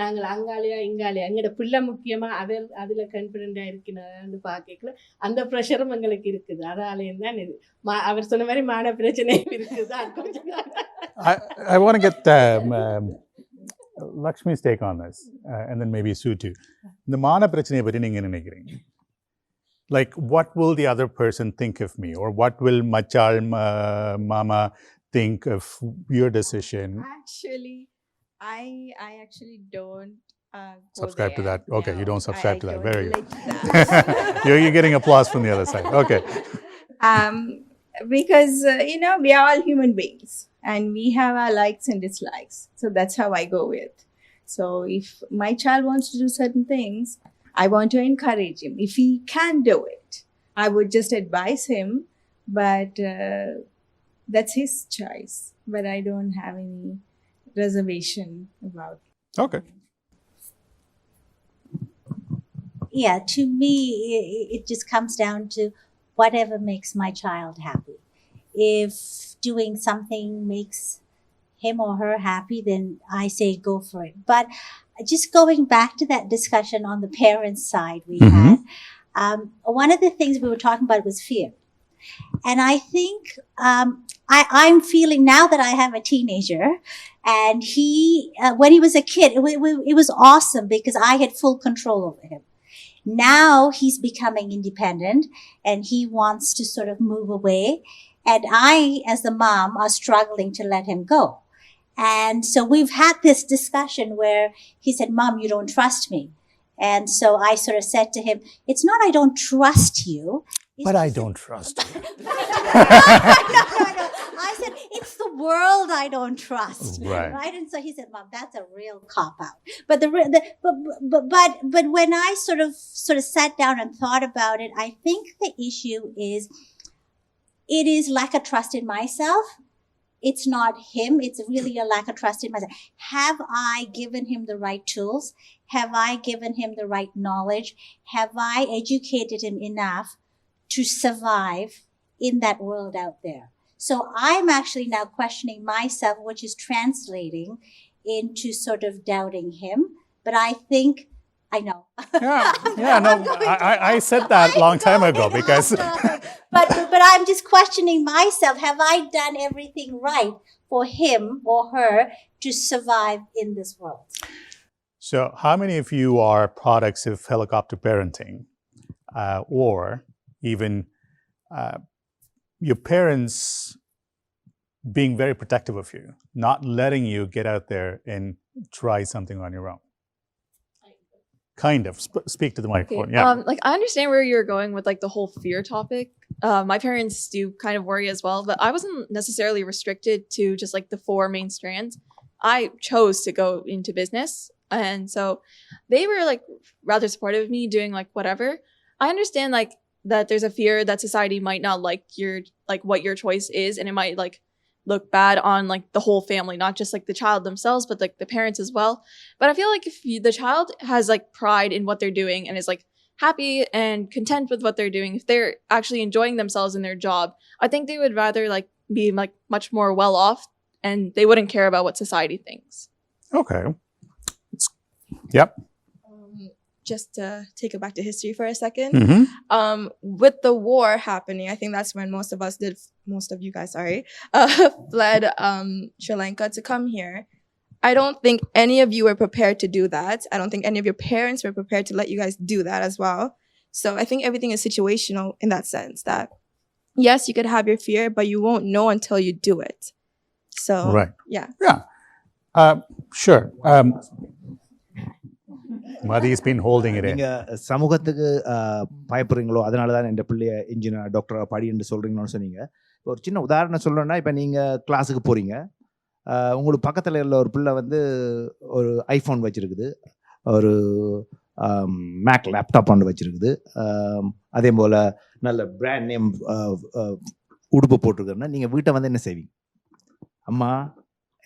நாங்கள் அங்காலையா இங்காலையா எங்களோட பிள்ளை முக்கியமாக அதில் கான்ஃபிடென்ட்டாக இருக்கணும்னு பார்க்கல அந்த ப்ரெஷரும் எங்களுக்கு இருக்குது. அதாலேயும் தான் இது அவர் சொன்ன மாதிரி மான பிரச்சனையும் இருக்குது. I want to get Lakshmi's take on this, and then maybe Sue too. The mana prachanai patti neenga nenikreenga? Like, what will the other person think of me, or what will Machal Mama think of your decision? Actually, I actually don't subscribe to that. Okay, no, you don't subscribe to that. Very good. That. You're getting applause from the other side. Okay. Because we are all human beings and we have our likes and dislikes, so that's how I go with. So if my child wants to do certain things, I want to encourage him. If he can do it, I would just advise him, but that's his choice. But I don't have any reservation about it. Okay. Yeah, to me, it just comes down to whatever makes my child happy. If doing something makes him or her happy, then I say go for it. But just going back to that discussion on the parents' side we had, one of the things we were talking about was fear. And I think I'm feeling now that I have a teenager And he, when he was a kid, it was awesome because I had full control over him. Now he's becoming independent and he wants to sort of move away. And I, as the mom, are struggling to let him go. And so we've had this discussion where he said, Mom, you don't trust me. And so I sort of said to him, it's not I don't trust you. But I don't trust you. No. I said, it's the world I don't trust. Right. And so he said, Mom, that's a real cop-out. But but when I sort of sat down and thought about it, I think the issue is, it is lack of trust in myself. It's not him. It's really a lack of trust in myself. Have I given him the right tools? Have I given him the right knowledge? Have I educated him enough to survive in that world out there? So I'm actually now questioning myself, which is translating into sort of doubting him. But I think, I know. I said that a long time ago because... But I'm just questioning myself. Have I done everything right for him or her to survive in this world? So how many of you are products of helicopter parenting or even your parents being very protective of you, not letting you get out there and try something on your own? Kind of. Speak to the microphone. Okay. Yeah. Like I understand where you're going with like the whole fear topic. My parents do kind of worry as well, but I wasn't necessarily restricted to just like the 4 main strands. I chose to go into business, and so they were like rather supportive of me doing like whatever. I understand like that there's a fear that society might not like your like what your choice is, and it might like look bad on like the whole family, not just like the child themselves, but like the parents as well. But I feel like if the child has like pride in what they're doing and is like happy and content with what they're doing, if they're actually enjoying themselves in their job, I think they would rather like be like much more well off, and they wouldn't care about what society thinks. Okay. Yep. Just to take it back to history for a second, Mm-hmm. with the war happening, I think that's when most of you guys, fled Sri Lanka to come here. I don't think any of you were prepared to do that. I don't think any of your parents were prepared to let you guys do that as well. So I think everything is situational in that sense that, yes, you could have your fear, but you won't know until you do it. So, Right. Yeah. Sure. Madi's been holding it in. நீங்க சமூகத்துக்கு பயப்படுறீங்களோ அதனால தான் என் பிள்ளைய engineer doctor படின்னு சொல்றீங்கன்னு சொன்னீங்க. இப்போ ஒரு சின்ன உதாரணம் சொல்லணும்னா, இப்போ நீங்க கிளாஸுக்கு போறீங்க, உங்களுக்கு பக்கத்தில் உள்ள ஒரு பிள்ளை வந்து ஒரு ஐஃபோன் வச்சிருக்குது, ஒரு மேக் லேப்டாப் ஒன்று வச்சிருக்குது, அதே போல் நல்ல பிராண்ட் நேம் உடுப்பு போட்டிருக்குன்னா, நீங்கள் வீட்டை வந்து என்ன செய்வீங்க? அம்மா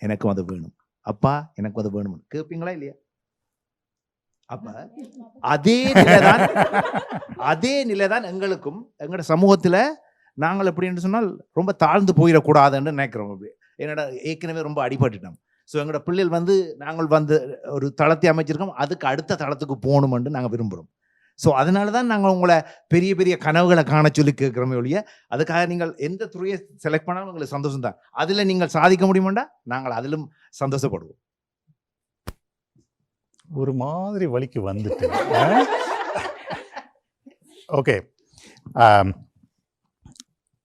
எனக்கும் அது வேணும், அப்பா எனக்கும் அது வேணும்னு கேட்பீங்களா இல்லையா? அப்ப அதே நிலைதான் எங்களுக்கும் எங்களோட சமூகத்துல நாங்கள் எப்படின்னு சொன்னால் ரொம்ப தாழ்ந்து போயிடக்கூடாதுன்னு நினைக்கிறோம். அப்படி என்னோட ஏற்கனவே ரொம்ப அடிபட்டுட்டோம். ஸோ எங்களோட பிள்ளைகள் வந்து நாங்கள் வந்து ஒரு தளத்தை அமைச்சிருக்கோம், அதுக்கு அடுத்த தளத்துக்கு போகணுமென்று நாங்கள் விரும்புகிறோம். ஸோ அதனால தான் நாங்கள் உங்களை பெரிய பெரிய கனவுகளை காண சொல்லி கேட்குறோமே ஒழிய, அதுக்காக நீங்கள் எந்த துறையை செலக்ட் பண்ணாலும் உங்களுக்கு சந்தோஷம் தான். அதில் நீங்கள் சாதிக்க முடியுமாண்டா நாங்கள் அதிலும் சந்தோஷப்படுவோம். ஒரு மாதிரி வலிக்கு வந்துட்டு. ஓகே,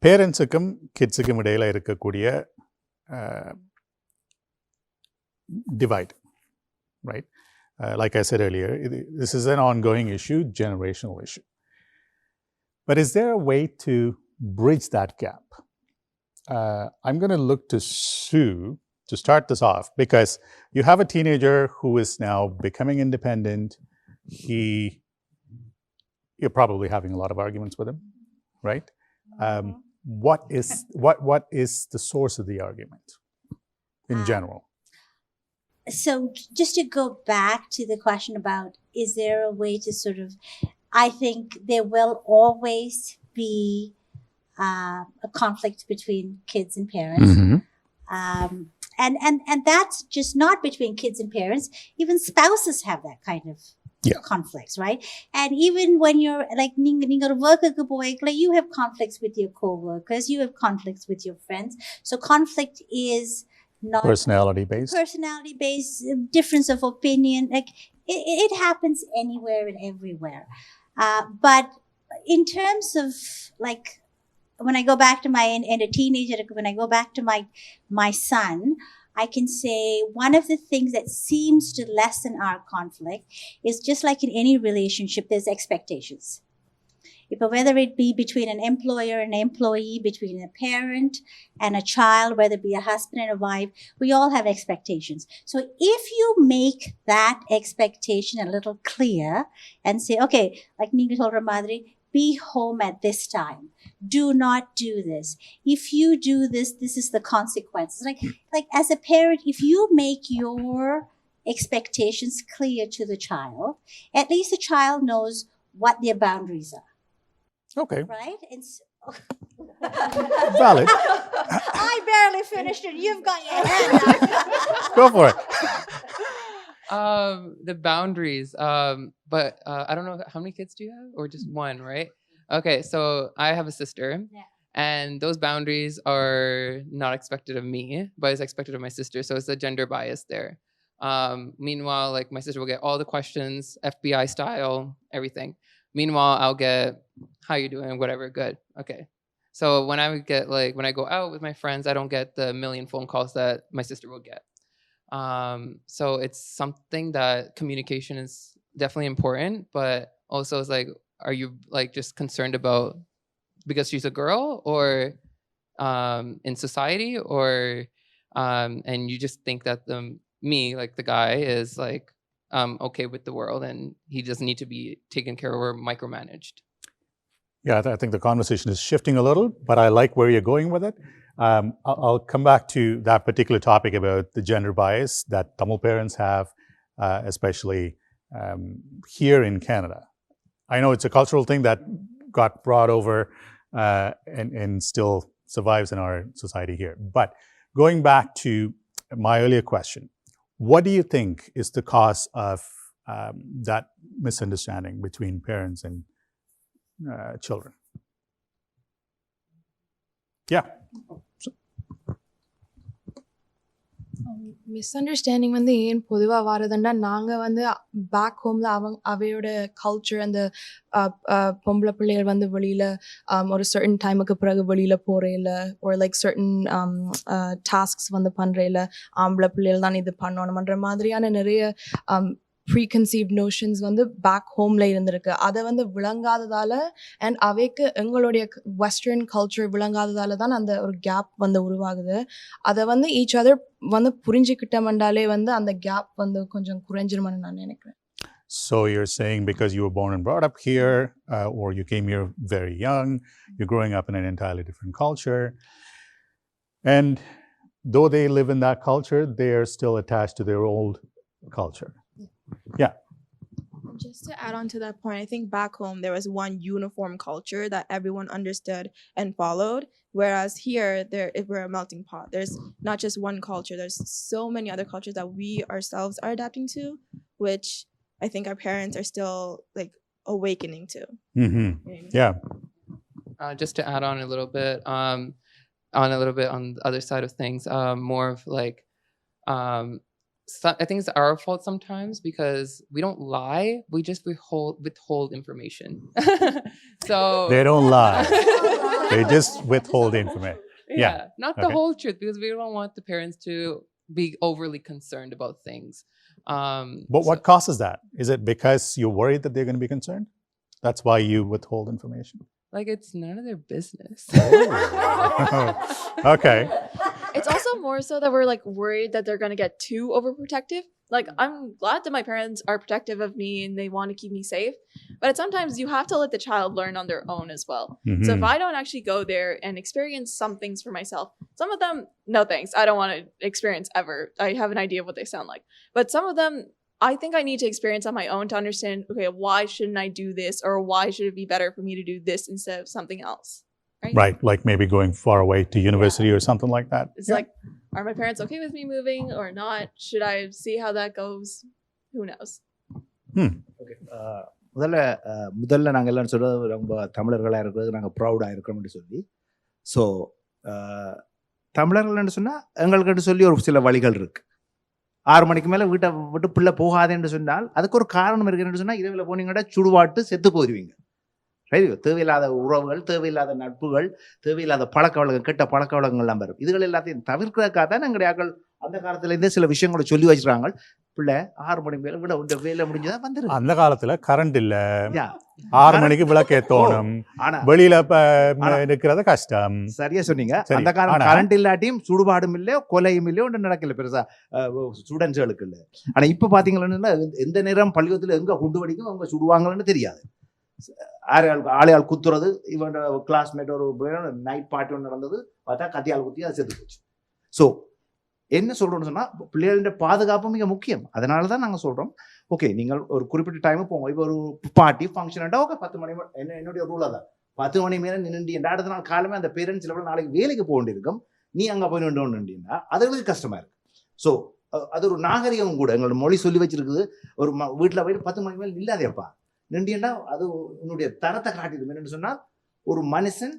பேரண்ட்ஸுக்கும் கிட்ஸுக்கும் இடையில இருக்கக்கூடிய divide, right? Like I said earlier, this is an ongoing issue, generational issue. But is there a way to bridge that gap? I'm going to look to Sue to start this off, because you have a teenager who is now becoming independent. You're probably having a lot of arguments with him, right? What is the source of the argument in general? So just to go back to the question about, is there a way to sort of, I think there will always be a conflict between kids and parents. Mm-hmm. And that's just not between kids and parents. Even spouses have that kind of conflicts, right? And even when you're like, you have conflicts with your co-workers, you have conflicts with your friends. So conflict is not Personality based. personality based, difference of opinion. Like it happens anywhere and everywhere. But in terms of like, when I go back to and a teenager, when I go back to my son, I can say one of the things that seems to lessen our conflict is just like in any relationship, there's expectations. Whether it be between an employer and an employee, between a parent and a child, whether it be a husband and a wife, we all have expectations. So if you make that expectation a little clear and say, okay, like Ninga told Madri, be home at this time. Do not do this. If you do this, this is the consequences. Like as a parent, if you make your expectations clear to the child, at least the child knows what their boundaries are. Okay. Right? Valid. I barely finished it. You've got your hand up. Go for it. The boundaries. But I don't know, how many kids do you have? Or just one, right? Okay, so I have a sister. Yeah. And those boundaries are not expected of me, but it's expected of my sister. So it's a gender bias there. Meanwhile, like my sister will get all the questions, FBI style, everything. Meanwhile, I'll get, how you doing? Whatever, good. Okay. So when I go out with my friends, I don't get the million phone calls that my sister will get. So it's something that communication is definitely important, but also it's like, are you like just concerned about because she's a girl or in society or and you just think that me, like the guy, is like okay with the world and he doesn't need to be taken care of or micromanaged. Yeah, I think the conversation is shifting a little, but I like where you're going with it. I'll come back to that particular topic about the gender bias that Tamil parents have, especially here in Canada. I know it's a cultural thing that got brought over and still survives in our society here. But going back to my earlier question, what do you think is the cause of that misunderstanding between parents and children? Yeah. Misunderstanding வந்து ஏன் பொதுவாக வரதுன்னா நாங்கள் வந்து back ஹோமில் அவையோட culture அந்த பொம்பளை பிள்ளைகள் வந்து வெளியில் ஒரு சர்டன் டைமுக்கு பிறகு வெளியில் போகிறேல ஒரு லைக் சர்டன் டாஸ்க்ஸ் வந்து பண்ணுறேல ஆம்பளை பிள்ளைகள் தான் இது பண்ணணுமன்ற மாதிரியான நிறைய ப்ரீகன்சீவ்ட் நோஷன்ஸ் வந்து பேக் ஹோமில் இருந்திருக்கு. அதை வந்து விளங்காததால் அண்ட் அவைக்கு எங்களுடைய வெஸ்டர்ன் கல்ச்சர் விளங்காததால் தான் அந்த ஒரு கேப் வந்து உருவாகுது. அதை வந்து ஈச் அதர் வந்து புரிஞ்சுக்கிட்டோம்னாலே வந்து அந்த கேப் வந்து கொஞ்சம் குறைஞ்சிருமான்னு நான் நினைக்கிறேன். So you're saying because you were born and brought up here, or you came here very young, you're growing up in an entirely different culture, and though they live in that culture, they are still attached to their old culture. Yeah. Just to add on to that point, I think back home there was one uniform culture that everyone understood and followed, whereas here we're a melting pot. There's not just one culture. There's so many other cultures that we ourselves are adapting to, which I think our parents are still like awakening to. Mm-hmm. Yeah. Just to add on a little bit on the other side of things, more of like I think it's our fault sometimes because we don't lie, we just withhold information. So they don't lie. They just withhold information. Yeah. Not the whole truth, because we don't want the parents to be overly concerned about things. But what causes that? Is it because you're worried that they're going to be concerned? That's why you withhold information? Like, it's none of their business. Oh. Okay. It's also more so that we're like worried that they're going to get too overprotective. Like, I'm glad that my parents are protective of me and they want to keep me safe, but sometimes you have to let the child learn on their own as well. Mm-hmm. So if I don't actually go there and experience some things for myself, some of them, no thanks, I don't want to experience ever. I have an idea of what they sound like. But some of them, I think I need to experience on my own to understand, okay, why shouldn't I do this? Or why should it be better for me to do this instead of something else? Right? Like maybe going far away to university or something like that. It's like, are my parents okay with me moving or not? Should I see how that goes? Who knows? Okay, முதல்ல நாங்கள் எல்லாம் சொல்கிறது ரொம்ப தமிழர்களாக இருக்கிறது நாங்கள் ப்ரௌடாக இருக்கிறோம்னு சொல்லி. ஸோ தமிழர்கள்னு சொன்னால் எங்களுக்குன்னு சொல்லி ஒரு சில வழிகள் இருக்குது. 6 மணிக்கு மேலே வீட்டை விட்டு பிள்ளை போகாதேன்னு சொன்னால் அதுக்கு ஒரு காரணம் இருக்குன்னு சொன்னால் இரவில் போனீங்கன்னா சுடுவாட்டு செத்து போயிடுவீங்க. ரைட்? தேவையில்லாத உறவுகள், தேவையில்லாத நட்புகள், தேவையில்லாத பழக்க வழக்கம், கெட்ட பழக்க வழக்கங்கள்லாம் வரும். இதுகள் எல்லாத்தையும் தவிர்க்கிறதுக்காக தான் எங்களுடைய ஆக்கள் அந்த காலத்துலேருந்தே சில விஷயங்களை சொல்லி வச்சுருக்காங்க. பிள்ளை 6 மணி மேலே விட இந்த வேலை முடிஞ்சதான் வந்துடும். அந்த காலத்தில் கரண்ட் இல்லை, 6 மணிக்கு விளக்கேற்றணும், வெளியில இருக்கிறத கஷ்டம். சரியா சொன்னீங்க. அந்த காலம் கரண்ட் இல்லாட்டியும் சுடுபாடும் இல்லை, கொலையும் இல்லை, ஒன்றும் நடக்கல பெருசா ஸ்டூடெண்ட்ஸுகளுக்கு இல்லை. ஆனால் இப்போ பார்த்தீங்கன்னா எந்த நேரம் பள்ளிக்கூடத்தில் எங்கே குண்டு வெடிக்கும் அவங்க சுடுவாங்கன்னு தெரியாது. ஆளையால் குத்துறது, இவன் கிளாஸ்மேட் ஒரு நைட் பார்ட்டி ஒன்று நடந்தது, பார்த்தா கத்தியால் குத்தி அது செத்து போச்சு. ஸோ என்ன சொல்கிறோம்னு சொன்னால் பிள்ளைகளின் பாதுகாப்பு மிக முக்கியம். அதனால தான் நாங்கள் சொல்கிறோம், ஓகே நீங்கள் ஒரு குறிப்பிட்ட டைமு போங்க. இப்போ ஒரு பார்ட்டி ஃபங்க்ஷன்டா ஓகே 10 மணி என்னுடைய ரூலாக தான் 10 மணி மேலே நின்று அடுத்த நாள் காலமே அந்த பேரண்ட்ஸ் லெவலில் நாளைக்கு வேலைக்கு போக வேண்டியிருக்கும், நீ அங்கே போய் நின்றுன்னா அதுகளுக்கு கஷ்டமாக இருக்குது. ஸோ அது ஒரு நாகரிகம் கூட. எங்களோட மொழி சொல்லி வச்சிருக்குது, ஒரு வீட்டில் போயிட்டு 10 மணிக்கு மேலே நில்லாதேப்பா நின்றுன்னா அது உன்னுடைய தரத்தை காட்டிடும். என்னென்னு சொன்னால் ஒரு மனுஷன்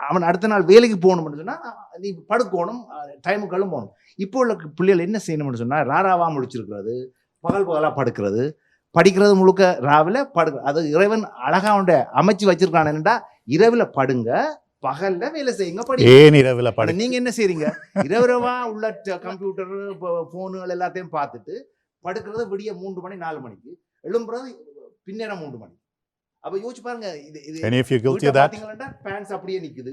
அவன் அடுத்த நாள் வேலைக்கு போகணும்னு சொன்னால் நீ படுக்கணும், டைமுக்கெல்லாம் போகணும். இப்போ உள்ள பிள்ளைகள் என்ன செய்யணும்னு சொன்னால் ராராவாக முடிச்சிருக்கிறது, பகலாக படுக்கிறது, படிக்கிறது முழுக்க ராவில் படுக்க. அது இறைவன் அழகாக அமைச்சு வச்சிருக்கான். என்னடா இரவில் படுங்க, பகல்ல வேலை செய்யுங்க, படி. நீங்க என்ன செய்றீங்க? இரவா உள்ள கம்ப்யூட்டர் போனுகள் எல்லாத்தையும் பார்த்துட்டு படுக்கிறது விடிய 3 மணி 4 மணிக்கு, எழும்புறது பின்னேரம் 3 மணி. அப்ப யோசிச்சு பாருங்க. இது பாத்தீங்கன்னா பேண்ட்ஸ் அப்படியே நிக்குது,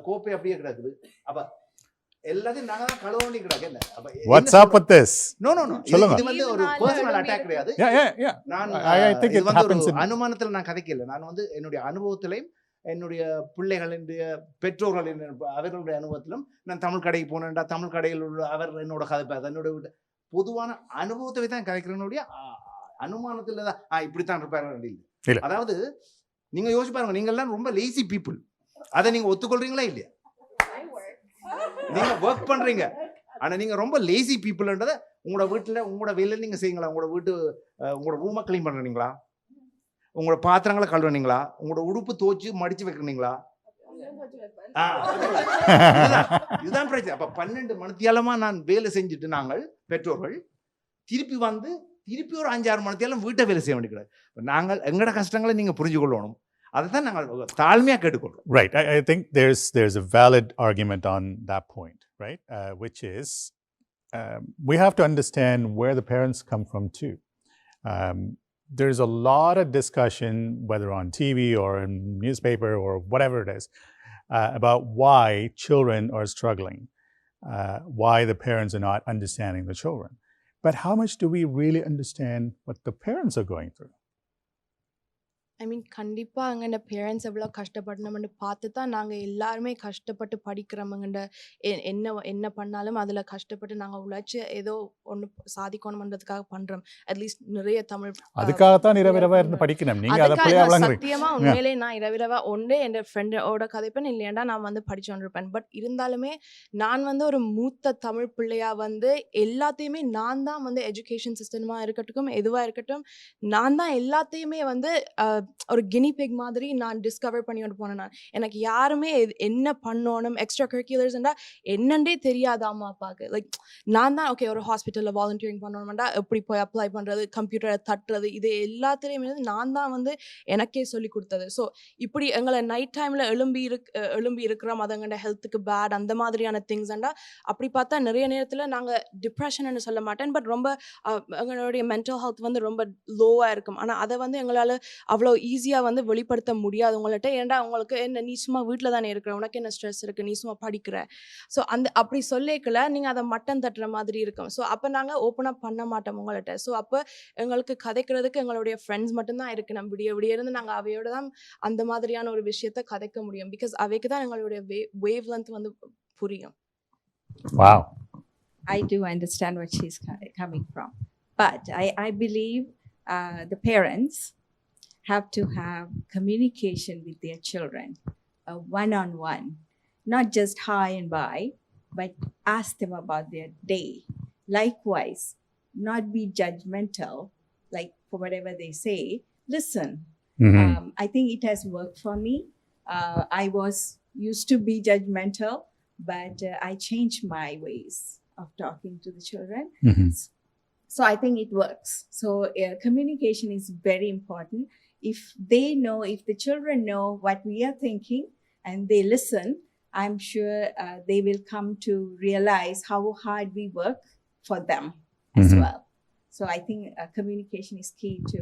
கோப்பை அப்படியே கிடக்குது. அப்ப எல்லாத்தையும் நாங்க தான் கழுவணி கிடக்கு. என்ன அப்ப what's up with this? No இது வந்து ஒரு பர்சனல் அட்டாக் கிடையாது. நான் இது வந்து ஒரு அனுமானத்துல நான் கதைக்கல. நான் வந்து என்னுடைய அனுபவத்திலையும் என்னுடைய பிள்ளைகளினுடைய பெற்றோர்களின் அவர்களுடைய அனுபவத்திலும் நான் தமிழ் கடைக்கு போனேன்டா, தமிழ் கடையில் உள்ள அவர் என்னோட கதை என்னோட பொதுவான அனுபவத்தை தான் கதைக்கிறனுடைய அனுமானத்துல தான் இப்படித்தான் இருப்பாரு. அதாவது நீங்க யோசிச்சு பாருங்க, நீங்க எல்லாம் ரொம்ப லேசி பீப்புள். அதை நீங்க ஒத்துக்கொள்றீங்களா இல்லையா? நீங்க ஒர்க் பண்றீங்க, ஆனா நீங்க ரொம்ப லேசி பீப்புள்ன்றதை உங்களோட வீட்டுல உங்களோட வேலையில நீங்க செய்யுங்களா? உங்களோட ரூமை கிளீன் பண்றீங்களா? உங்களோட பாத்திரங்களை கழுவுனீங்களா? உங்களோட உடுப்பு தோச்சு மடிச்சு வைக்கிறீங்களா? இதுதான் பிரச்சனை. அப்ப 12 மணித்தியாலமா நான் வேலை செஞ்சுட்டு நாங்கள் பெற்றோர்கள் திருப்பி வந்து திருப்பி ஒரு 5-6 மணித்தியாலும் வீட்டை வேலை செய்ய வேண்டியது. நாங்கள் எங்களோட கஷ்டங்களை நீங்க புரிஞ்சு கொள்ளணும். அதுதான் நாங்கள் தாழ்மையா கேட்டுக்கொள்றோம். Right. I think there's a valid argument on that point, right? Which is we have to understand where the parents come from too. There's a lot of discussion, whether on TV or in newspaper or whatever it is, about why children are struggling, why the parents are not understanding the children. But how much do we really understand what the parents are going through? ஐ மீன் கண்டிப்பாக அங்கே parents எவ்வளோ கஷ்டப்படணும்னு பார்த்து தான் நாங்கள் எல்லாருமே கஷ்டப்பட்டு படிக்கிறோமுங்கண்ட என்ன பண்ணாலும் அதில் கஷ்டப்பட்டு நாங்கள் உழைச்சி ஏதோ ஒன்று சாதிக்கணுமன்றதுக்காக பண்ணுறோம். அட்லீஸ்ட் நிறைய தமிழ் அதுக்காகத்தான் இரவிரவா இருந்து படிக்கணும். சத்தியமாக உண்மையிலே நான் இரவிரவா ஒன்று என் ஃப்ரெண்டோட கதைப்பேன், இல்லையாண்டா நான் வந்து படிச்சுருப்பேன். பட் இருந்தாலுமே நான் வந்து ஒரு மூத்த தமிழ் பிள்ளையா வந்து எல்லாத்தையுமே நான் தான் வந்து எஜுகேஷன் சிஸ்டமாக இருக்கட்டும் எதுவாக இருக்கட்டும் நான் தான் எல்லாத்தையுமே வந்து ஒரு கினிபெக் மாதிரி நான் டிஸ்கவர் பண்ணிட்டு போனேன். நான் எனக்கு யாருமே என்ன பண்ணணும் எக்ஸ்ட்ரா கரிக்குலர்ஸ்ன்றா என்னன்றே தெரியாது அம்மா அப்பாவுக்கு. லைக் நான் தான் ஓகே ஒரு ஹாஸ்பிட்டலில் வாலண்டியரிங் பண்ணணும்டா எப்படி போய் அப்ளை பண்ணுறது, கம்ப்யூட்டரை தட்டுறது, இது எல்லாத்துலேயுமே நான் தான் வந்து எனக்கே சொல்லி கொடுத்தது. ஸோ இப்படி எங்களை நைட் டைமில் எழும்பி இருக்கிறோம், அதங்கண்ட ஹெல்த்துக்கு பேட் அந்த மாதிரியான திங்ஸ்ண்டா அப்படி பார்த்தா நிறைய நேரத்தில் நாங்கள் டிப்ரெஷன்னு சொல்ல மாட்டேன், பட் ரொம்ப எங்களுடைய மென்டல் ஹெல்த் வந்து ரொம்ப லோவாக இருக்கும். ஆனால் அதை வந்து எங்களால் அவ்வளோ ஈஸியாக வந்து வெளிப்படுத்த முடியாது உங்கள்கிட்ட. ஏன்டா உங்களுக்கு என்ன நீ சும்மா வீட்டில் தானே இருக்கிற, உனக்கு என்ன ஸ்ட்ரெஸ் இருக்குது, நீ சும்மா படிக்கிற. ஸோ அப்படி சொல்லிக்கல நீங்கள் அதை மட்டம் தட்டுற மாதிரி இருக்கும். ஸோ அப்போ நாங்கள் ஓப்பனாக பண்ண மாட்டோம் உங்கள்கிட்ட. ஸோ அப்போ எங்களுக்கு கதைக்கிறதுக்கு எங்களுடைய ஃப்ரெண்ட்ஸ் மட்டும்தான் இருக்குது. நம்ம விடிய இருந்து நாங்கள் அவையோட தான் அந்த மாதிரியான ஒரு விஷயத்த கதைக்க முடியும். பிகாஸ் அவைக்கு தான் எங்களுடைய வேவ் லென்த் வந்து புரியும். Wow. I do understand what she's coming from. But I believe the parents have to have communication with their children, one-on-one, not just hi and bye, but ask them about their day. Likewise, not be judgmental, like for whatever they say, listen. I think it has worked for me. I was used to be judgmental, but I changed my ways of talking to the children. Mhm. So I think it works. So communication is very important. If they know, if the children know what we are thinking and they listen, I'm sure they will come to realize how hard we work for them as Mhm. well. So I think communication is key to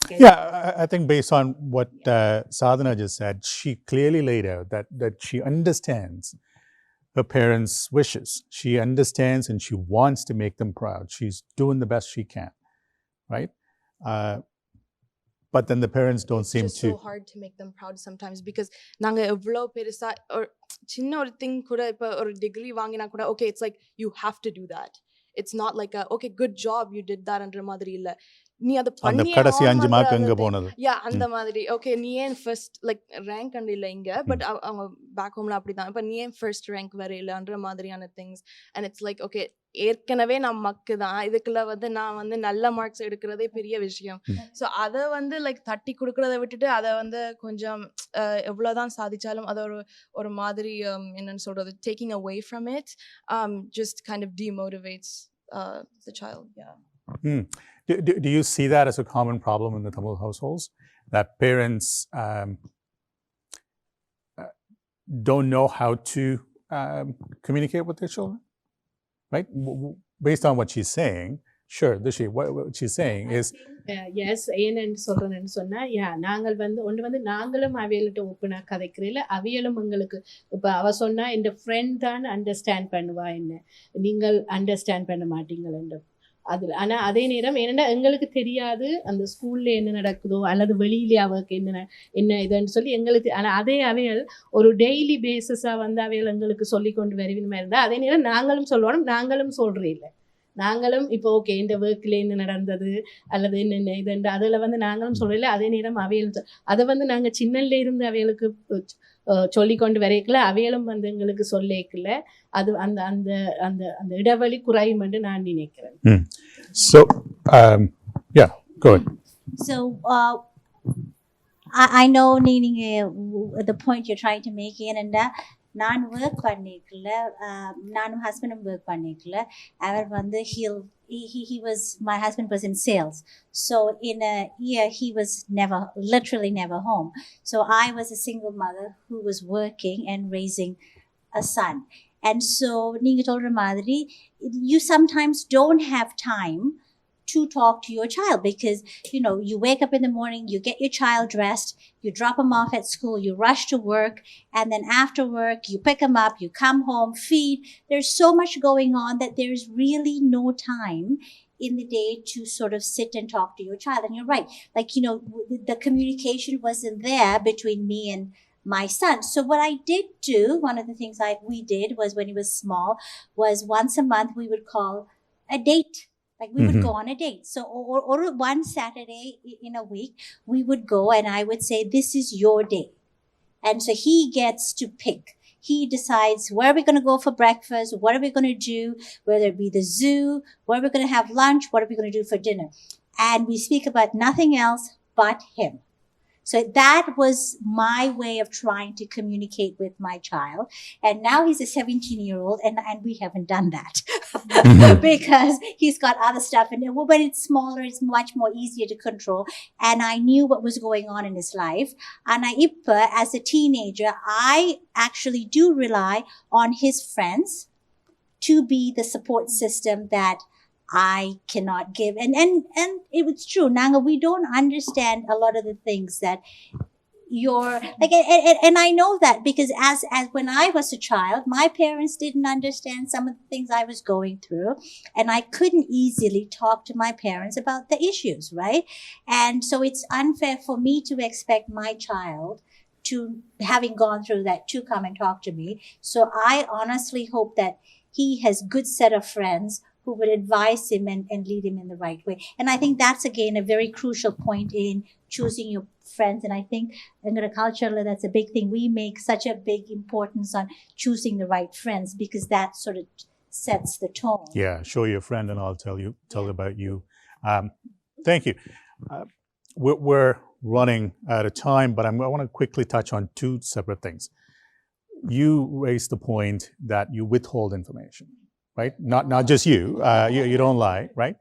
get. Yeah, I think based on what Sadhana just said, she clearly laid out that she understands her parents' wishes. She understands and she wants to make them proud. She's doing the best she can, right? But then the parents don't It's seem just to. so hard to make them proud sometimes because நாங்க எவ்வளோ பெருசா ஒரு சின்ன ஒரு thing கூட இப்போ ஒரு degree வாங்கினா கூட okay it's like you have to do that. It's not like a okay good job you did that ன்ற மாதிரி இல்ல நீ அது அந்த பண்ணியே கடைசி 5 மார்க் எங்க ஆகணும்ன்ற போனது? யா அந்த மாதிரி ஓகே நீ ஏன் ஃபர்ஸ்ட் லைக் ரேங்க் அண்ட் இல்லை இங்க பட் அவங்க பேக் ஹோம்ல அப்படிதான் இப்போ நீ ஏன் ஃபர்ஸ்ட் ரேங்க் வர இல்லைன்ற மாதிரியான things and it's like okay ஏற்கனவே நான் மக்கு தான் இதுக்குள்ள வந்து நான் வந்து நல்ல மார்க்ஸ் எடுக்கிறதே பெரிய விஷயம் ஸோ அதை வந்து லைக் தட்டி கொடுக்கறத விட்டுட்டு அதை வந்து கொஞ்சம் எவ்வளோதான் சாதிச்சாலும் அதை ஒரு மாதிரி என்னன்னு சொல்றது taking away from it just kind of demotivates the child. Do you see that as a common problem in the Tamil households? That parents don't know how to communicate with their children? Right? Based on what she's saying, sure, Dishi, what she's saying is... yes ஏன்னு சொல்கிறேன்னு சொன்னால் நாங்கள் வந்து நாங்களும் அவையில்கிட்ட ஓப்பனாக கதைக்கிறதில்ல அவையலும் எங்களுக்கு இப்போ அவள் சொன்னால் என் ஃப்ரெண்ட் தான் அண்டர்ஸ்டாண்ட் பண்ணுவா என்ன நீங்கள் அண்டர்ஸ்டாண்ட் பண்ண மாட்டீங்கள அதில் ஆனால் அதே நேரம் என்னென்னா எங்களுக்கு தெரியாது அந்த ஸ்கூலில் என்ன நடக்குதோ அல்லது வெளியிலே அவருக்கு என்ன இதுன்னு சொல்லி எங்களுக்கு ஆனால் அதே அவைகள் ஒரு டெய்லி பேசிஸாக வந்து அவைகள் எங்களுக்கு சொல்லி கொண்டு வருவினுமா இருந்தால் அதே நேரம் நாங்களும் சொல்லுவோம் நாங்களும் சொல்கிறே இல்லை நாங்களும் இப்போ ஓகே இந்த ஒர்க்கில் என்ன நடந்தது அல்லது என்னென்ன இதுண்டு அதில் வந்து நாங்களும் சொல்லலை அதே நேரம் அவைகள் அதை வந்து நாங்கள் சின்னல்ல இருந்து அவைகளுக்கு சொல்லி கொண்டு வரைக்கல அவைகளும் வந்து எங்களுக்கு சொல்லிக்கல அது அந்த அந்த அந்த அந்த இடைவெளி குறையும் என்று நான் நினைக்கிறேன். So yeah, go ahead. So I know நீங்க the point you're trying to make என்னன்னா நான் ஒர்க் பண்ணிக்கல நானும் ஹஸ்பண்டும் ஒர்க் பண்ணிக்கல அவர் வந்து he was my husband was in sales, so in a year he was literally never home, so I was a single mother who was working and raising a son. And so நீங்க சொல்ற மாதிரி you sometimes don't have time to talk to your child because you wake up in the morning, you get your child dressed, you drop him off at school, you rush to work, and then after work you pick him up, you come home, feed. There's so much going on that there's really no time in the day to sort of sit and talk to your child. And you're right, like the communication wasn't there between me and my son. So what I did do, one of the things we did was when he was small, was once a month we would call a date. Like we would go on a date. So or one Saturday in a week, we would go and I would say, this is your day. And so he gets to pick. He decides where are we going to go for breakfast, what are we going to do, whether it be the zoo, where are we going to have lunch, what are we going to do for dinner. And we speak about nothing else but him. So that was my way of trying to communicate with my child. And now he's a 17-year-old and we haven't done that because he's got other stuff. And when it's smaller, it's much more easier to control. And I knew what was going on in his life. And as a teenager, I actually do rely on his friends to be the support system that I cannot give. And it was true. Nanga, we don't understand a lot of the things that you're like, and I know that because as when I was a child, my parents didn't understand some of the things I was going through, and I couldn't easily talk to my parents about the issues, right? And so it's unfair for me to expect my child to, having gone through that, to come and talk to me. So I honestly hope that he has good set of friends who would advise him and lead him in the right way. And I think that's, again, a very crucial point in choosing your friends. And I think in the culture, that's a big thing. We make such a big importance on choosing the right friends because that sort of sets the tone. Yeah, show your friend and I'll tell about you. Thank you. We're running out of time, but I want to quickly touch on two separate things. you raised the point that you withhold information, right? Not just you. You don't lie, right?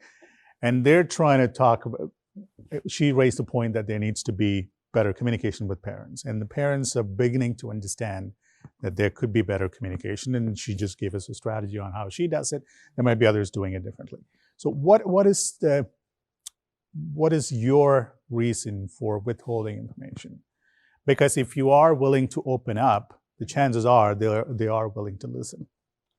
And they're trying to talk about. She raised the point that there needs to be better communication with parents, and the parents are beginning to understand that there could be better communication. And she just gave us a strategy on how she does it. There might be others doing it differently. So what is your reason for withholding information? Because if you are willing to open up, the chances are they are willing to listen.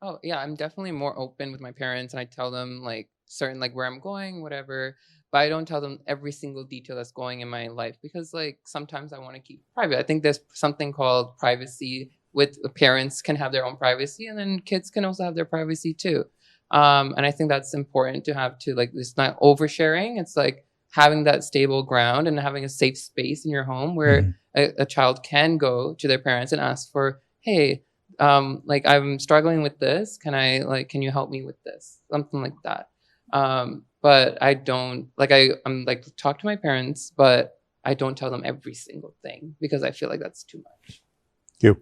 Oh yeah, I'm definitely more open with my parents, and I tell them like certain like where I'm going, whatever. But I don't tell them every single detail that's going in my life because like sometimes I want to keep private. I think there's something called privacy. With parents can have their own privacy, and then kids can also have their privacy too. And I think that's important to have too. Like it's not oversharing. It's like having that stable ground and having a safe space in your home where a child can go to their parents and ask for, hey, like I'm struggling with this. Can you help me with this? Something like that. But I don't I'm like talk to my parents, but I don't tell them every single thing because I feel like that's too much. You.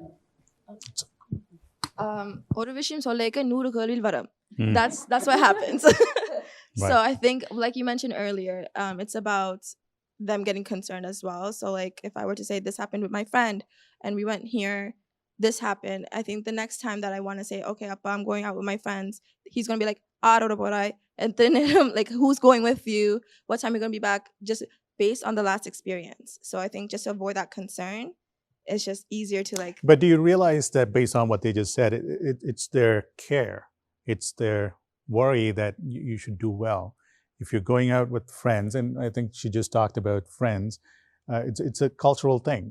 ஒரு விஷயம் சொல்லிக்க 100 கேள்வியில் வரும். That's what happens. So I think, like you mentioned earlier, it's about them getting concerned as well. So like if I were to say this happened with my friend and we went here, this happened, I think the next time that I want to say, okay, Appa, I'm going out with my friends, he's going to be like, and then like, who's going with you? What time are you going to be back? Just based on the last experience. So I think just to avoid that concern, it's just easier to like. But do you realize that based on what they just said, it's their care, it's their worry that you should do well. If you're going out with friends, and I think she just talked about friends, it's a cultural thing.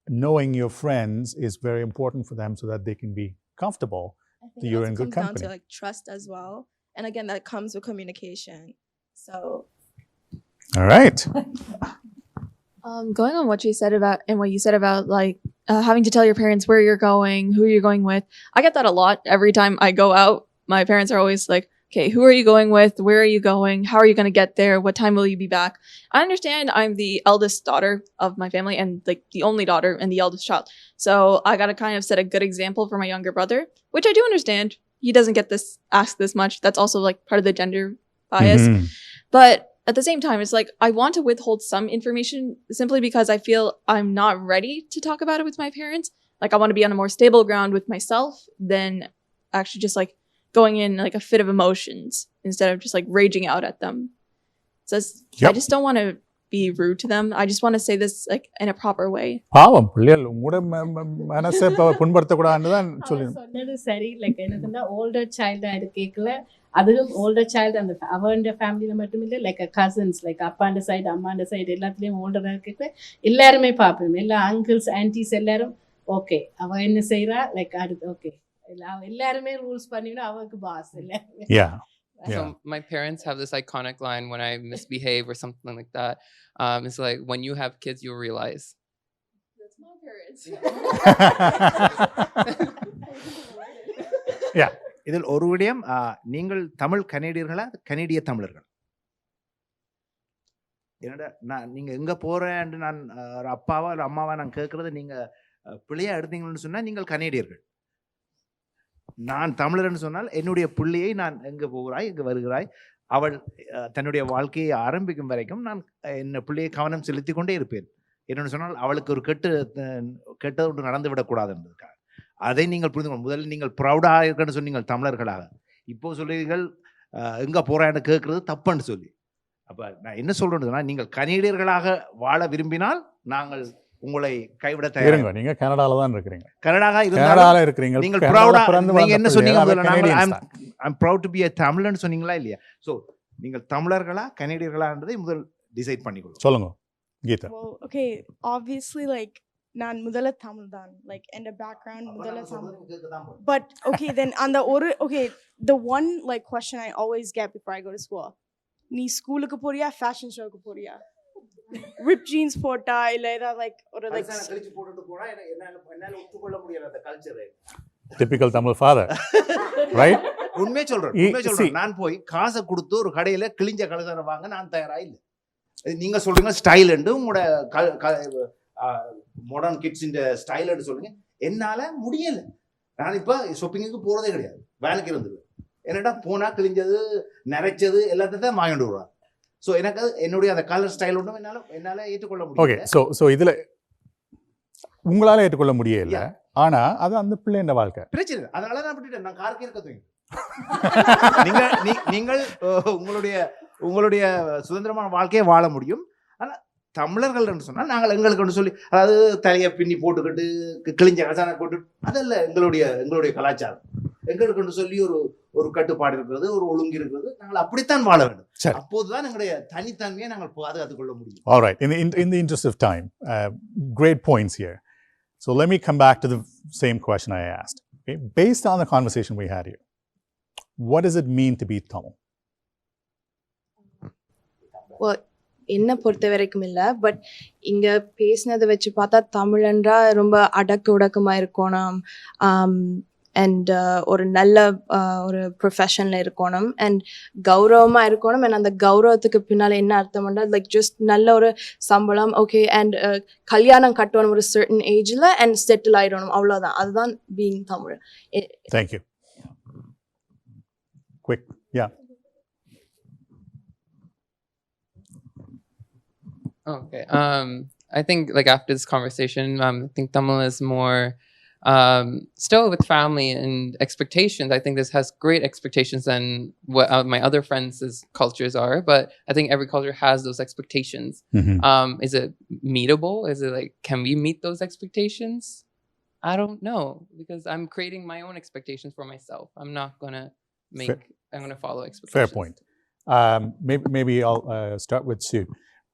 Knowing your friends is very important for them so that they can be comfortable that you're in good company. Down to like trust as well, and again that comes with communication. So. All right. Going on what she said about and what you said about like having to tell your parents where you're going, who you're going with. I get that a lot. Every time I go out, my parents are always like, okay, who are you going with? Where are you going? How are you going to get there? What time will you be back? I understand I'm the eldest daughter of my family and like the only daughter and the eldest child. So I got to kind of set a good example for my younger brother, which I do understand. He doesn't get asked this much. That's also like part of the gender bias. Mm-hmm. But at the same time, it's like I want to withhold some information simply because I feel I'm not ready to talk about it with my parents. Like I want to be on a more stable ground with myself than actually just like going in like a fit of emotions instead of just like raging out at them. So I just don't want to be rude to them. I just want to say this like in a proper way. பாவம் பிள்ளைகள் உங்களோட மனசை புண்படுத்தக்கூடாதுன்னு தான் சொல்லுங்க. சொன்னது சரி. Like எனக்கு older சைல்டா இருக்கேக்கல அதுவும் ஓல்டர் சைல்டு அந்த அவன் ஃபேமிலியில மட்டும் இல்லை லைக் கசின்ஸ் லைக் அப்பாண்ட சைடு அம்மாண்ட சைடு எல்லாத்துலேயும் ஓல்டராக இருக்க எல்லாருமே பார்ப்போம். எல்லா அங்கிள்ஸ் ஆன்டிஸ் எல்லாரும் ஓகே அவ என்ன செய்யறா லைக் அடுத்து ஓகே எல்லாருமே ரூல்ஸ் பண்ணினா அவருக்கு பாஸ் எல்லாருமே. So my parents have this iconic line when I misbehave or something like that. It's like when you have kids, you'll realize. That's my parents. Yeah. இதில் ஒரு விடயம், நீங்கள் தமிழ் கனேடியர்களா கனேடிய தமிழர்கள்? என்னடா நீங்கள் எங்கே போகிறேன்னு நான் ஒரு அப்பாவா ஒரு அம்மாவா நான் கேட்குறது நீங்கள் பிள்ளையாக எடுத்தீங்கன்னு சொன்னால் நீங்கள் கனேடியர்கள். நான் தமிழர்னு சொன்னால் என்னுடைய பிள்ளையை நான் எங்கே போகிறாய் எங்கே வருகிறாய் அவள் தன்னுடைய வாழ்க்கையை ஆரம்பிக்கும் வரைக்கும் நான் என்ன பிள்ளையை கவனம் செலுத்தி கொண்டே இருப்பேன். என்னென்னு சொன்னால் அவளுக்கு ஒரு கெட்டது ஒன்று நடந்து விடக்கூடாதுன்றதுக்காக. அதை நீங்கள் புரிந்து கொள்ள முதல்ல நீங்கள் ப்ரௌடாக இருக்கன்னு சொன்னீங்க தமிழர்களாக. இப்போ சொல்லுவீர்கள் எங்கே போகிறான்னு கேட்குறது தப்புன்னு சொல்லி. அப்போ நான் என்ன சொல்கிறேன்னா நீங்கள் கனேடியர்களாக வாழ விரும்பினால் நாங்கள் உங்களை கைவிட தயாராக. நீங்க கனடால தான் இருக்கீங்க. கனடால இருக்கீங்க. நீங்கள் ப்ரௌடா நீங்க என்ன சொன்னீங்க முதல்ல? நாங்கள் I'm proud to be a Tamilன்னு சொன்னீங்களா இல்லையா? ஸோ நீங்கள் தமிழர்களா கனேடியர்களான்றதை முதல் டிசைட் பண்ணிக்கொள்ளுங்க. சொல்லுங்க கீதா. Okay, obviously like நான் முதல்ல தமிழ் தான், like in the background முதல்ல Tamil. But okay, then on the okay, the one like question I always get before I go to school, நீ ஸ்கூலுக்கு போறியா ஃபேஷன் ஷோக்கு போறியா? Ripped jeans போட்டா இல்ல ஏதாவது like ஒரு like கழிச்சு போட்டுட்டு போறா என்னால ஒத்துக்கொள்ள முடியல அந்த culture. Typical Tamil father, right? உண்மையே சொல்றேன். நான் போய் காசை கொடுத்து ஒரு கடையில கிழிஞ்ச கலசனை வாங்க நான் தயாரா இல்லை. நீங்க சொல்றீங்க ஸ்டைல் உங்களோட மாடர்ன் கிட்ஸின் ஸ்டைல் எடுத்து சொல்லுங்க. என்னால் முடியலை. நான் இப்போ ஷாப்பிங்குக்கு போகிறதே கிடையாது, வேலைக்கு இருந்துருவேன். என்னடா போனால் கிழிஞ்சது நரைச்சது எல்லாத்தையும் தான் வாங்கிட்டு வருவாங்க. ஸோ எனக்கு என்னுடைய அந்த கலர் ஸ்டைல் ஒன்றும் என்னால் ஏற்றுக்கொள்ள முடியும். ஓகே, ஸோ இதில் உங்களால் ஏற்றுக்கொள்ள முடியல, ஆனால் அது அந்த பிள்ளைன்ற வாழ்க்கை பிரச்சனை இல்லை. அதனால நான் விட்டுட்டேன். நான் கார்க்கே இருக்க நீங்கள் உங்களுடைய சுதந்திரமான வாழ்க்கையை வாழ முடியும். ஆனால் தமிழர்கள் என்று சொன்னால் நாங்கள் எங்களுக்கு சொல்லி, அதாவது தலையை பின்னி போட்டுக்கிட்டு கிழிஞ்ச கசானை போட்டு, அதல்ல எங்களுடைய கலாச்சாரம். எங்களுக்கு சொல்லி ஒரு கட்டுப்பாடு இருக்கிறது, ஒரு ஒழுங்கு இருக்கிறது. நாங்கள் அப்படித்தான் வாழ வேண்டும். அப்போதுதான் எங்களுடைய தனித்தன்மையை நாங்கள் பாதுகாத்துக் கொள்ள முடியும். All right. In the interest of time, great points here. So let me come back to the same question I asked. Okay? Based on the conversation we had here, what does it mean to be Tamil? Well, என்னை பொறுத்த வரைக்கும் இல்லை, but இங்கே பேசினதை வச்சு பார்த்தா தமிழன்றா ரொம்ப அடக்கு உடக்கமாக இருக்கணும், அண்ட் ஒரு நல்ல ஒரு ப்ரொஃபஷனில் இருக்கணும், அண்ட் கௌரவமாக இருக்கணும். அண்ட் அந்த கௌரவத்துக்கு பின்னால் என்ன அர்த்தம்னா, லைக் ஜஸ்ட் நல்ல ஒரு சம்பளம், ஓகே, அண்ட் கல்யாணம் கட்டணும் ஒரு சர்டன் ஏஜில், அண்ட் செட்டில் ஆகிடணும், அவ்வளோதான். அதுதான் being Tamil. Thank you. Quick, yeah. Okay. I think like after this conversation, I think Tamil is more still with family and expectations. I think this has great expectations than what my other friends' cultures are. But I think every culture has those expectations. Mm-hmm. Is it meetable? Is it like, can we meet those expectations? I don't know, because I'm creating my own expectations for myself. I'm not gonna I'm gonna follow expectations. Fair point. Maybe I'll start with Sue.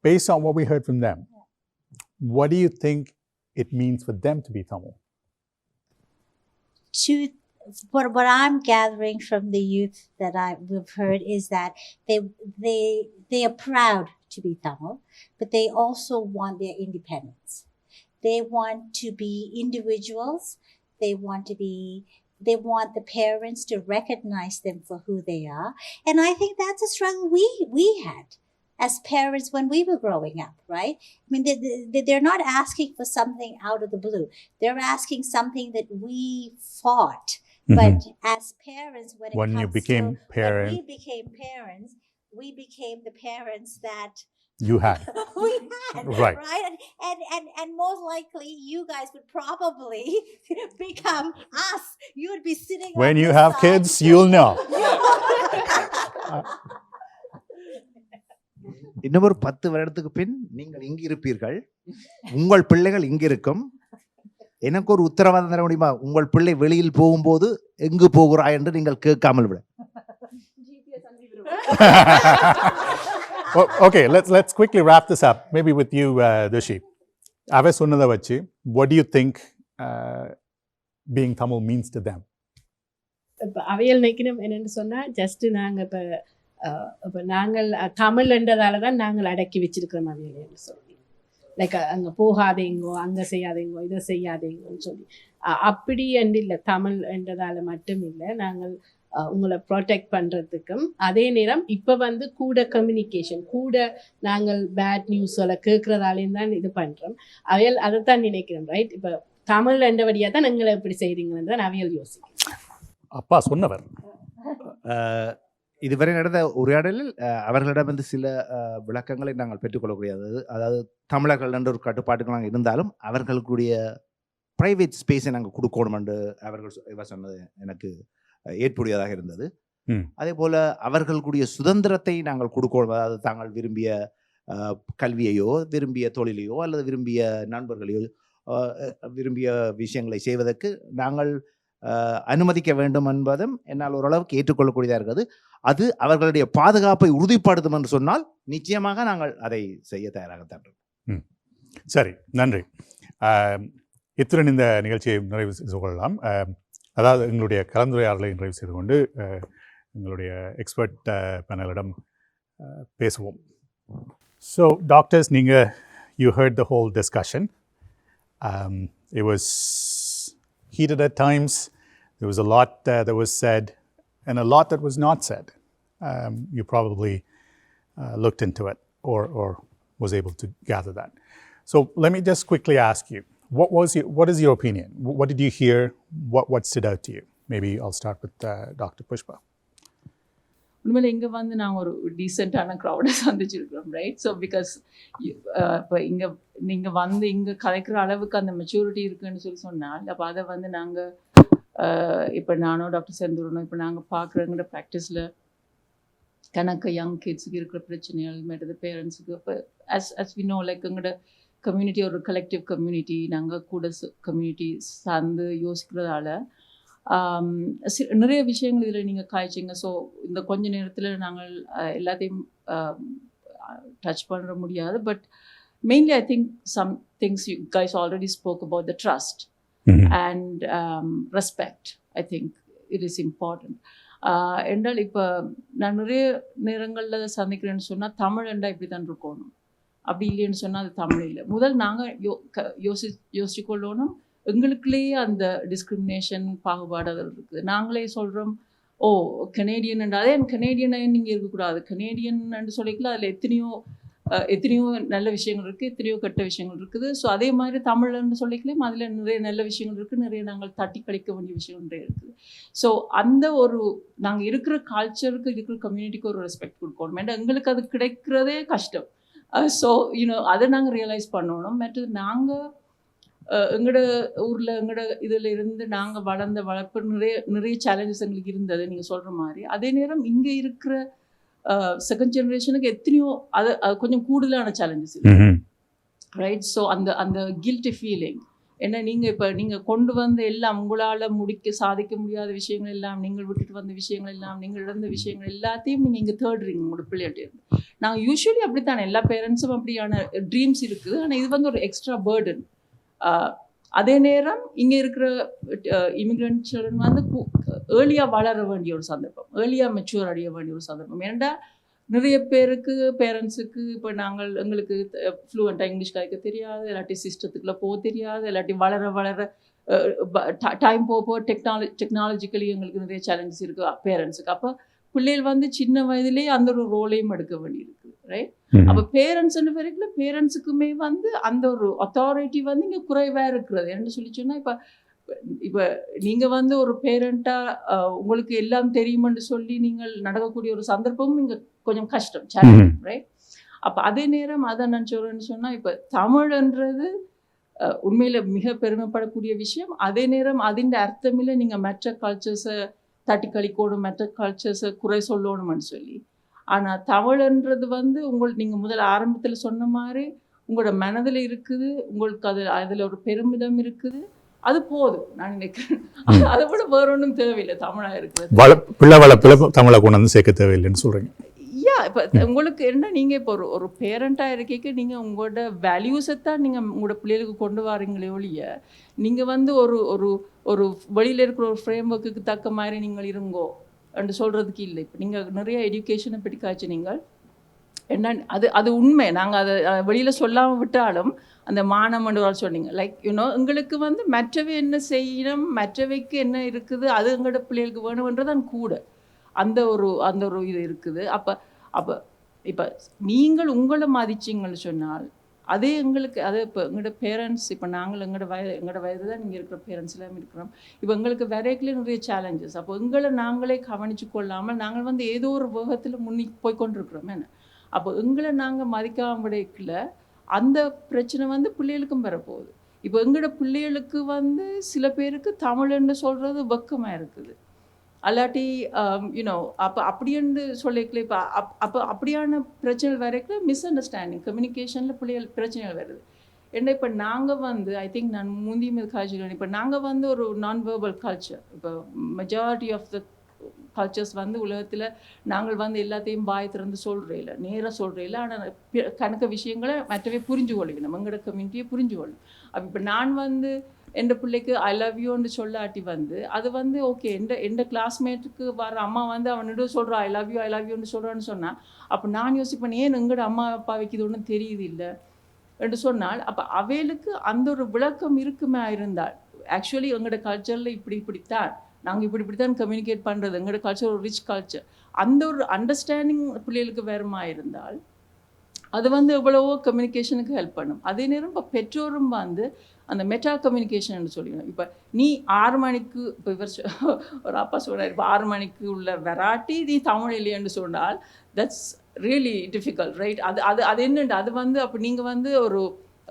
Based on what we heard from them, what do you think it means for them to be Tamil? What I'm gathering from the youth that we've heard is that they are proud to be Tamil, but they also want their independence. They want to be individuals. They want the parents to recognize them for who they are. And I think that's a struggle we had as parents when we were growing up, right? I mean, they're not asking for something out of the blue. They're asking something that we fought. Mm-hmm. But as parents, when we became parents, we became the parents that you had. We had, right? And most likely, you guys would probably become us. You would be sitting when on you the have side. kids, you'll know. இன்னும் ஒரு 10 வருடத்துக்கு பின் நீங்கள் இங்கு இருப்பீர்கள், உங்கள் பிள்ளைகள் இங்கு இருக்கும். எனக்கு ஒரு உத்தரவாதம் தர முடியுமா? உங்கள் பிள்ளை வெளியில் போகும்போது எங்கு போகிறாய் என்று நீங்கள் கேட்காமல் விட. Okay, let's quickly wrap this up. Maybe with you, Dushi. Ave சொன்னதை வச்சு, what do you think being Tamil means to them? இப்போ அவையல் நினைக்கணும் என்னென்னு சொன்னால், ஜஸ்ட்டு நாங்கள் இப்போ நாங்கள் தமிழ்ன்றதால தான் நாங்கள் அடக்கி வச்சிருக்கிறோம் அவையல்னு சொல்லி, லைக் அங்கே போகாதேங்கோ, அங்கே செய்யாதேங்கோ, இதை செய்யாதேங்கோன்னு சொல்லி. அப்படி என்று இல்லை, தமிழ் என்றதால் மட்டும் இல்லை, நாங்கள் உங்களை ப்ரொடெக்ட் பண்ணுறதுக்கும், அதே நேரம் இப்போ கூட கம்யூனிகேஷன் கூட நாங்கள் பேட் நியூஸோட கேட்குறதாலேயும் தான் இது பண்ணுறோம். அவையல் அதை தான் நினைக்கிறோம், ரைட்? இப்போ தமிழ் என்றபடியாக தான் எங்களை எப்படி செய்கிறீங்கன்னு தான் அவையல் யோசிக்கிறோம். அப்பா சொன்னவர். இதுவரை நடந்த உரையாடலில் அவர்களிடம் சில விளக்கங்களை நாங்கள் பெற்றுக்கொள்ளக்கூடியது. அதாவது தமிழர்கள் என்ற ஒரு கட்டுப்பாட்டுக்கு நாங்கள் இருந்தாலும் அவர்களுடைய ப்ரைவேட் ஸ்பேஸை நாங்கள் கொடுக்கணும் என்று அவர்கள் சொன்னது எனக்கு ஏற்புடையதாக இருந்தது. அதே போல் அவர்களுடைய சுதந்திரத்தை நாங்கள் கொடுக்கணும். அதாவது தாங்கள் விரும்பிய கல்வியையோ, விரும்பிய தொழிலையோ, அல்லது விரும்பிய நண்பர்களையோ, விரும்பிய விஷயங்களை செய்வதற்கு நாங்கள் அனுமதிக்க வேண்டும் என்பதும் என்னால் ஓரளவுக்கு ஏற்றுக்கொள்ளக்கூடியதாக இருக்கிறது. அது அவர்களுடைய பாதுகாப்பை உறுதிப்படுத்தும் என்று சொன்னால் நிச்சயமாக நாங்கள் அதை செய்ய தயாராகத்தான் இருக்கோம். சரி, நன்றி. இத்துடன் இந்த நிகழ்ச்சியை நிறைவு செய்து கொள்ளலாம். அதாவது எங்களுடைய கலந்துரையாடலை நிறைவு செய்து கொண்டு எங்களுடைய எக்ஸ்பர்ட் பேனலிடம் பேசுவோம். So doctors, you heard the whole discussion. It was heated at times. There was a lot that was said and a lot that was not said. You probably looked into it or was able to gather that. So let me just quickly ask you, what is your opinion? What did you hear? What stood out to you? Maybe I'll start with Dr. Pushpa. உண்மையில இங்கே வந்து நாங்கள் ஒரு டீசெண்டான க்ரௌடை சந்திச்சிருக்கிறோம், right? So because இப்போ நீங்கள் வந்து இங்கே கலைக்கிற அளவுக்கு அந்த மெச்சூரிட்டி இருக்குன்னு சொன்னால், அப்போ அதை வந்து நாங்கள் இப்போ நானோ டாக்டர் செந்தூரனோ இப்போ நாங்கள் பார்க்குறங்கிற ப்ராக்டிஸில் கணக்கு யங் கிட்ஸுக்கு இருக்கிற பிரச்சனைகள் மேட்டது பேரண்ட்ஸுக்கு இப்போ as we know, லைக் எங்களோட கம்யூனிட்டி ஒரு கலெக்டிவ் கம்யூனிட்டி, நாங்கள் கூட கம்யூனிட்டி சார்ந்து யோசிக்கிறதால நிறைய விஷயங்கள் இதில் நீங்கள் காய்ச்சிங்க. ஸோ இந்த கொஞ்ச நேரத்தில் நாங்கள் எல்லாத்தையும் டச் பண்ண முடியாது. But mainly I think some things you guys already spoke about the trust and respect. I think it is important. என்றால் இப்போ நான் நிறைய நேரங்களில் சந்திக்கிறேன்னு சொன்னால் தமிழ் என்றால் இப்படி தான் இருக்கணும், அப்படி இல்லைன்னு சொன்னால் அது தமிழ் இல்லை. முதல் நாங்கள் யோசிச்சுக்கொள்ளணும், எங்களுக்குள்ளேயே அந்த டிஸ்கிரிமினேஷன் பாகுபாடு அதில் இருக்குது. நாங்களே சொல்கிறோம், ஓ கனேடியன் என்றால் அதே கனேடியனை நீங்கள் இருக்கக்கூடாது, கனேடியன் என்று சொல்லிக்கல அதில் எத்தனையோ நல்ல விஷயங்கள் இருக்குது, எத்தனையோ கெட்ட விஷயங்கள் இருக்குது. ஸோ அதே மாதிரி தமிழ்ன்னு சொல்லிக்கலையும் அதில் நிறைய நல்ல விஷயங்கள் இருக்குது, நிறைய நாங்கள் தட்டி கழிக்க வேண்டிய விஷயங்கள் நிறைய இருக்குது. ஸோ அந்த ஒரு நாங்கள் இருக்கிற கல்ச்சருக்கு இருக்கிற கம்யூனிட்டிக்கு ஒரு ரெஸ்பெக்ட் கொடுக்கணும். ஏன்னா எங்களுக்கு அது கிடைக்கிறதே கஷ்டம். ஸோ அதை நாங்கள் ரியலைஸ் பண்ணணும். மற்றது நாங்கள் எங்களோட ஊரில் எங்களோட இதில் இருந்து நாங்கள் வளர்ந்த வளர்ப்பு நிறைய சேலஞ்சஸ் எங்களுக்கு இருந்தது நீங்கள் சொல்கிற மாதிரி. அதே நேரம் இங்கே இருக்கிற செகண்ட் ஜென்ரேஷனுக்கு எத்தனையோ அது கொஞ்சம் கூடுதலான சேலஞ்சஸ் இருக்கு, ரைட்? ஸோ அந்த கில்ட்டி ஃபீலிங் என்ன, நீங்கள் கொண்டு வந்த எல்லாம் உங்களால் சாதிக்க முடியாத விஷயங்கள் எல்லாம், நீங்கள் விட்டுட்டு வந்த விஷயங்கள் எல்லாம், நீங்கள் இழந்த விஷயங்கள் எல்லாத்தையும் நீங்கள் இங்கே தேடுறீங்க உங்களோட பிள்ளைகிட்ட இருந்து. நாங்கள் யூஸ்வலி அப்படித்தானே, எல்லா பேரண்ட்ஸும் அப்படியான ட்ரீம்ஸ் இருக்குது. ஆனால் இது வந்து ஒரு எக்ஸ்ட்ரா பேர்டன். அதே நேரம் இங்கே இருக்கிற இமிக்ரெண்ட் சில்ட்ரன் வந்து ஏர்லியாக வளர வேண்டிய ஒரு சந்தர்ப்பம், ஏர்லியாக மெச்சூர் அடைய வேண்டிய ஒரு சந்தர்ப்பம். ஏன்னா நிறைய பேருக்கு பேரண்ட்ஸுக்கு இப்போ எங்களுக்கு ஃப்ளூவெண்ட்டாக இங்கிலீஷ் கதைக்க தெரியாது, இல்லாட்டி சிஸ்டத்துக்குள்ளே போக தெரியாது, இல்லாட்டி வளர டைம் போக டெக்னாலஜிக்கலி எங்களுக்கு நிறைய சேலஞ்சஸ் இருக்குது பேரண்ட்ஸுக்கு. அப்போ பிள்ளைகள் வந்து சின்ன வயதிலேயே அந்த ஒரு ரோலையும் எடுக்க வேண்டியிருக்குது, ரைட்? அப்போ பேரண்ட்ஸ்ன்னு வரைக்கும் பேரண்ட்ஸுக்குமே வந்து அந்த ஒரு அத்தாரிட்டி வந்து இங்கே குறைவாக இருக்கிறது. என்ன சொல்லி சொன்னால், இப்போ நீங்கள் வந்து ஒரு பேரண்ட்டாக உங்களுக்கு எல்லாம் தெரியுமென்று சொல்லி நீங்கள் நடக்கக்கூடிய ஒரு சந்தர்ப்பமும் இங்கே கொஞ்சம் கஷ்டம், சேலஞ்சிங், ரைட்? அப்போ அதே நேரம் அதை நான் சொல்கிறேன்னு சொன்னால், இப்போ தமிழ்ன்றது உண்மையில் மிக பெருமைப்படக்கூடிய விஷயம். அதே நேரம் அதின் அர்த்தமில்லை நீங்கள் மற்ற கல்ச்சர்ஸை தட்டி கழிக்கணும், மற்ற கல்ச்சர்ஸை குறை சொல்லணும்னு சொல்லி. ஆனால் தமிழ்ன்றது வந்து நீங்கள் முதல்ல ஆரம்பத்தில் சொன்ன மாதிரி உங்களோட மனதில் இருக்குது, உங்களுக்கு அதில் ஒரு பெருமிதம் இருக்குது, அது போதும் நான் நினைக்கிறேன். அதை விட வேற ஒன்றும் தேவையில்லை. தமிழாக இருக்குது பிள்ளை வளர்ப்பில் தமிழை கொண்டு வந்து சேர்க்க தேவையில்லைன்னு சொல்கிறீங்க. இப்போ உங்களுக்கு என்ன, நீங்கள் இப்போ ஒரு பேரண்ட்டாக இருக்க நீங்கள் உங்களோட வேல்யூஸை தான் நீங்கள் உங்களோட பிள்ளைகளுக்கு கொண்டு வரீங்களே ஒழிய, நீங்கள் வந்து ஒரு வெளியில் இருக்கிற ஒரு ஃப்ரேம் ஒர்க்குக்கு தக்க மாதிரி நீங்கள் இருங்கோ என்று சொல்கிறதுக்கு இல்லை. இப்போ நீங்கள் நிறைய எஜுகேஷனை பற்றி காய்ச்சி நீங்கள் என்ன அது உண்மை. நாங்கள் அதை வெளியில் சொல்லாமல் விட்டாலும் அந்த மானம்னு சொன்னீங்க, லைக் எங்களுக்கு வந்து மற்றவை என்ன செய்யணும், மற்றவைக்கு என்ன இருக்குது, அது எங்களோட பிள்ளைகளுக்கு வேணும்ன்றதான் கூட அந்த ஒரு இது இருக்குது. அப்போ இப்போ நீங்கள் உங்களை மதிச்சிங்கன்னு சொன்னால் அதே எங்களுக்கு அது இப்போ எங்களோட பேரண்ட்ஸ், இப்போ நாங்கள் எங்களோட வயது தான் நீங்கள் இருக்கிற பேரண்ட்ஸ் எல்லாம் இருக்கிறோம். இப்போ எங்களுக்கு வரைக்குள்ளே நிறைய சேலஞ்சஸ். அப்போ எங்களை நாங்களே கவனித்து கொள்ளாமல் நாங்கள் வந்து ஏதோ ஒரு வேகத்தில் போய் கொண்டிருக்கிறோம். என்ன அப்போ எங்களை நாங்கள் மதிக்காம விடைக்குள்ள அந்த பிரச்சனை வந்து பிள்ளைகளுக்கும் வரப்போகுது. இப்போ எங்களோட பிள்ளைகளுக்கு வந்து சில பேருக்கு தமிழ்ன்னு சொல்கிறது வெக்கமாக இருக்குது, அல்லாட்டி அப்போ அப்படின்னு சொல்லிக்கல. இப்போ அப்போ அப்படியான பிரச்சனைகள் வரைக்கும் மிஸ்அண்டர்ஸ்டாண்டிங் கம்யூனிகேஷனில் பிள்ளைகள் பிரச்சனைகள் வருது. ஏன்னா இப்போ நாங்கள் வந்து ஐ திங்க் நான் முந்தி மீது கல்ச்சர், இப்போ நாங்கள் வந்து ஒரு நான் வெர்பல் கல்ச்சர். இப்போ மெஜாரிட்டி ஆஃப் த கல்ச்சர்ஸ் வந்து உலகத்தில் நாங்கள் வந்து எல்லாத்தையும் வாய் திறந்து சொல்கிறேன், நேராக சொல்கிறேன். ஆனால் கணக்க விஷயங்களை மற்றவே புரிஞ்சு கொள்ளிக்கணும், எங்களோட கம்யூனிட்டியை புரிஞ்சு கொள்ளணும். அப்போ இப்போ நான் வந்து என் பிள்ளைக்கு ஐ லவ் யூன்னு சொல்லாட்டி வந்து அது வந்து ஓகே, எந்த கிளாஸ்மேட்டுக்கு வர அம்மா வந்து அவனிட சொல்கிறா ஐ லவ் யூன்னு சொல்கிறான்னு சொன்னால், அப்போ நான் யோசிப்பேன், ஏன் எங்களோட அம்மா அப்பாவுக்கு இது ஒன்றும் தெரியுது இல்லை என்று சொன்னால், அப்போ அவைகளுக்கு அந்த ஒரு விளக்கம் இருக்குமே இருந்தால், ஆக்சுவலி எங்களோட கல்ச்சரில் இப்படித்தான் நாங்கள் இப்படித்தான் கம்யூனிகேட் பண்ணுறது, எங்களோட கல்ச்சர் ஒரு ரிச் கல்ச்சர், அந்த ஒரு அண்டர்ஸ்டாண்டிங் பிள்ளைகளுக்கு வேறுமா இருந்தால் அது வந்து எவ்வளவோ கம்யூனிகேஷனுக்கு ஹெல்ப் பண்ணும். அதே நேரம் இப்போ பெற்றோரும் வந்து அந்த மெட்டா கம்யூனிகேஷன் சொல்லிக்கணும். இப்போ நீ 6 மணிக்கு இப்போ இவர் ஒரு அப்பா சொல்கிறார், இப்போ 6 மணிக்கு உள்ள வெராட்டி நீ தமிழ் இல்லையன்னு சொன்னால் தட்ஸ் ரியலி டிஃபிகல்ட், ரைட்? அது அது அது என்னண்டு அது வந்து அப்போ நீங்கள் வந்து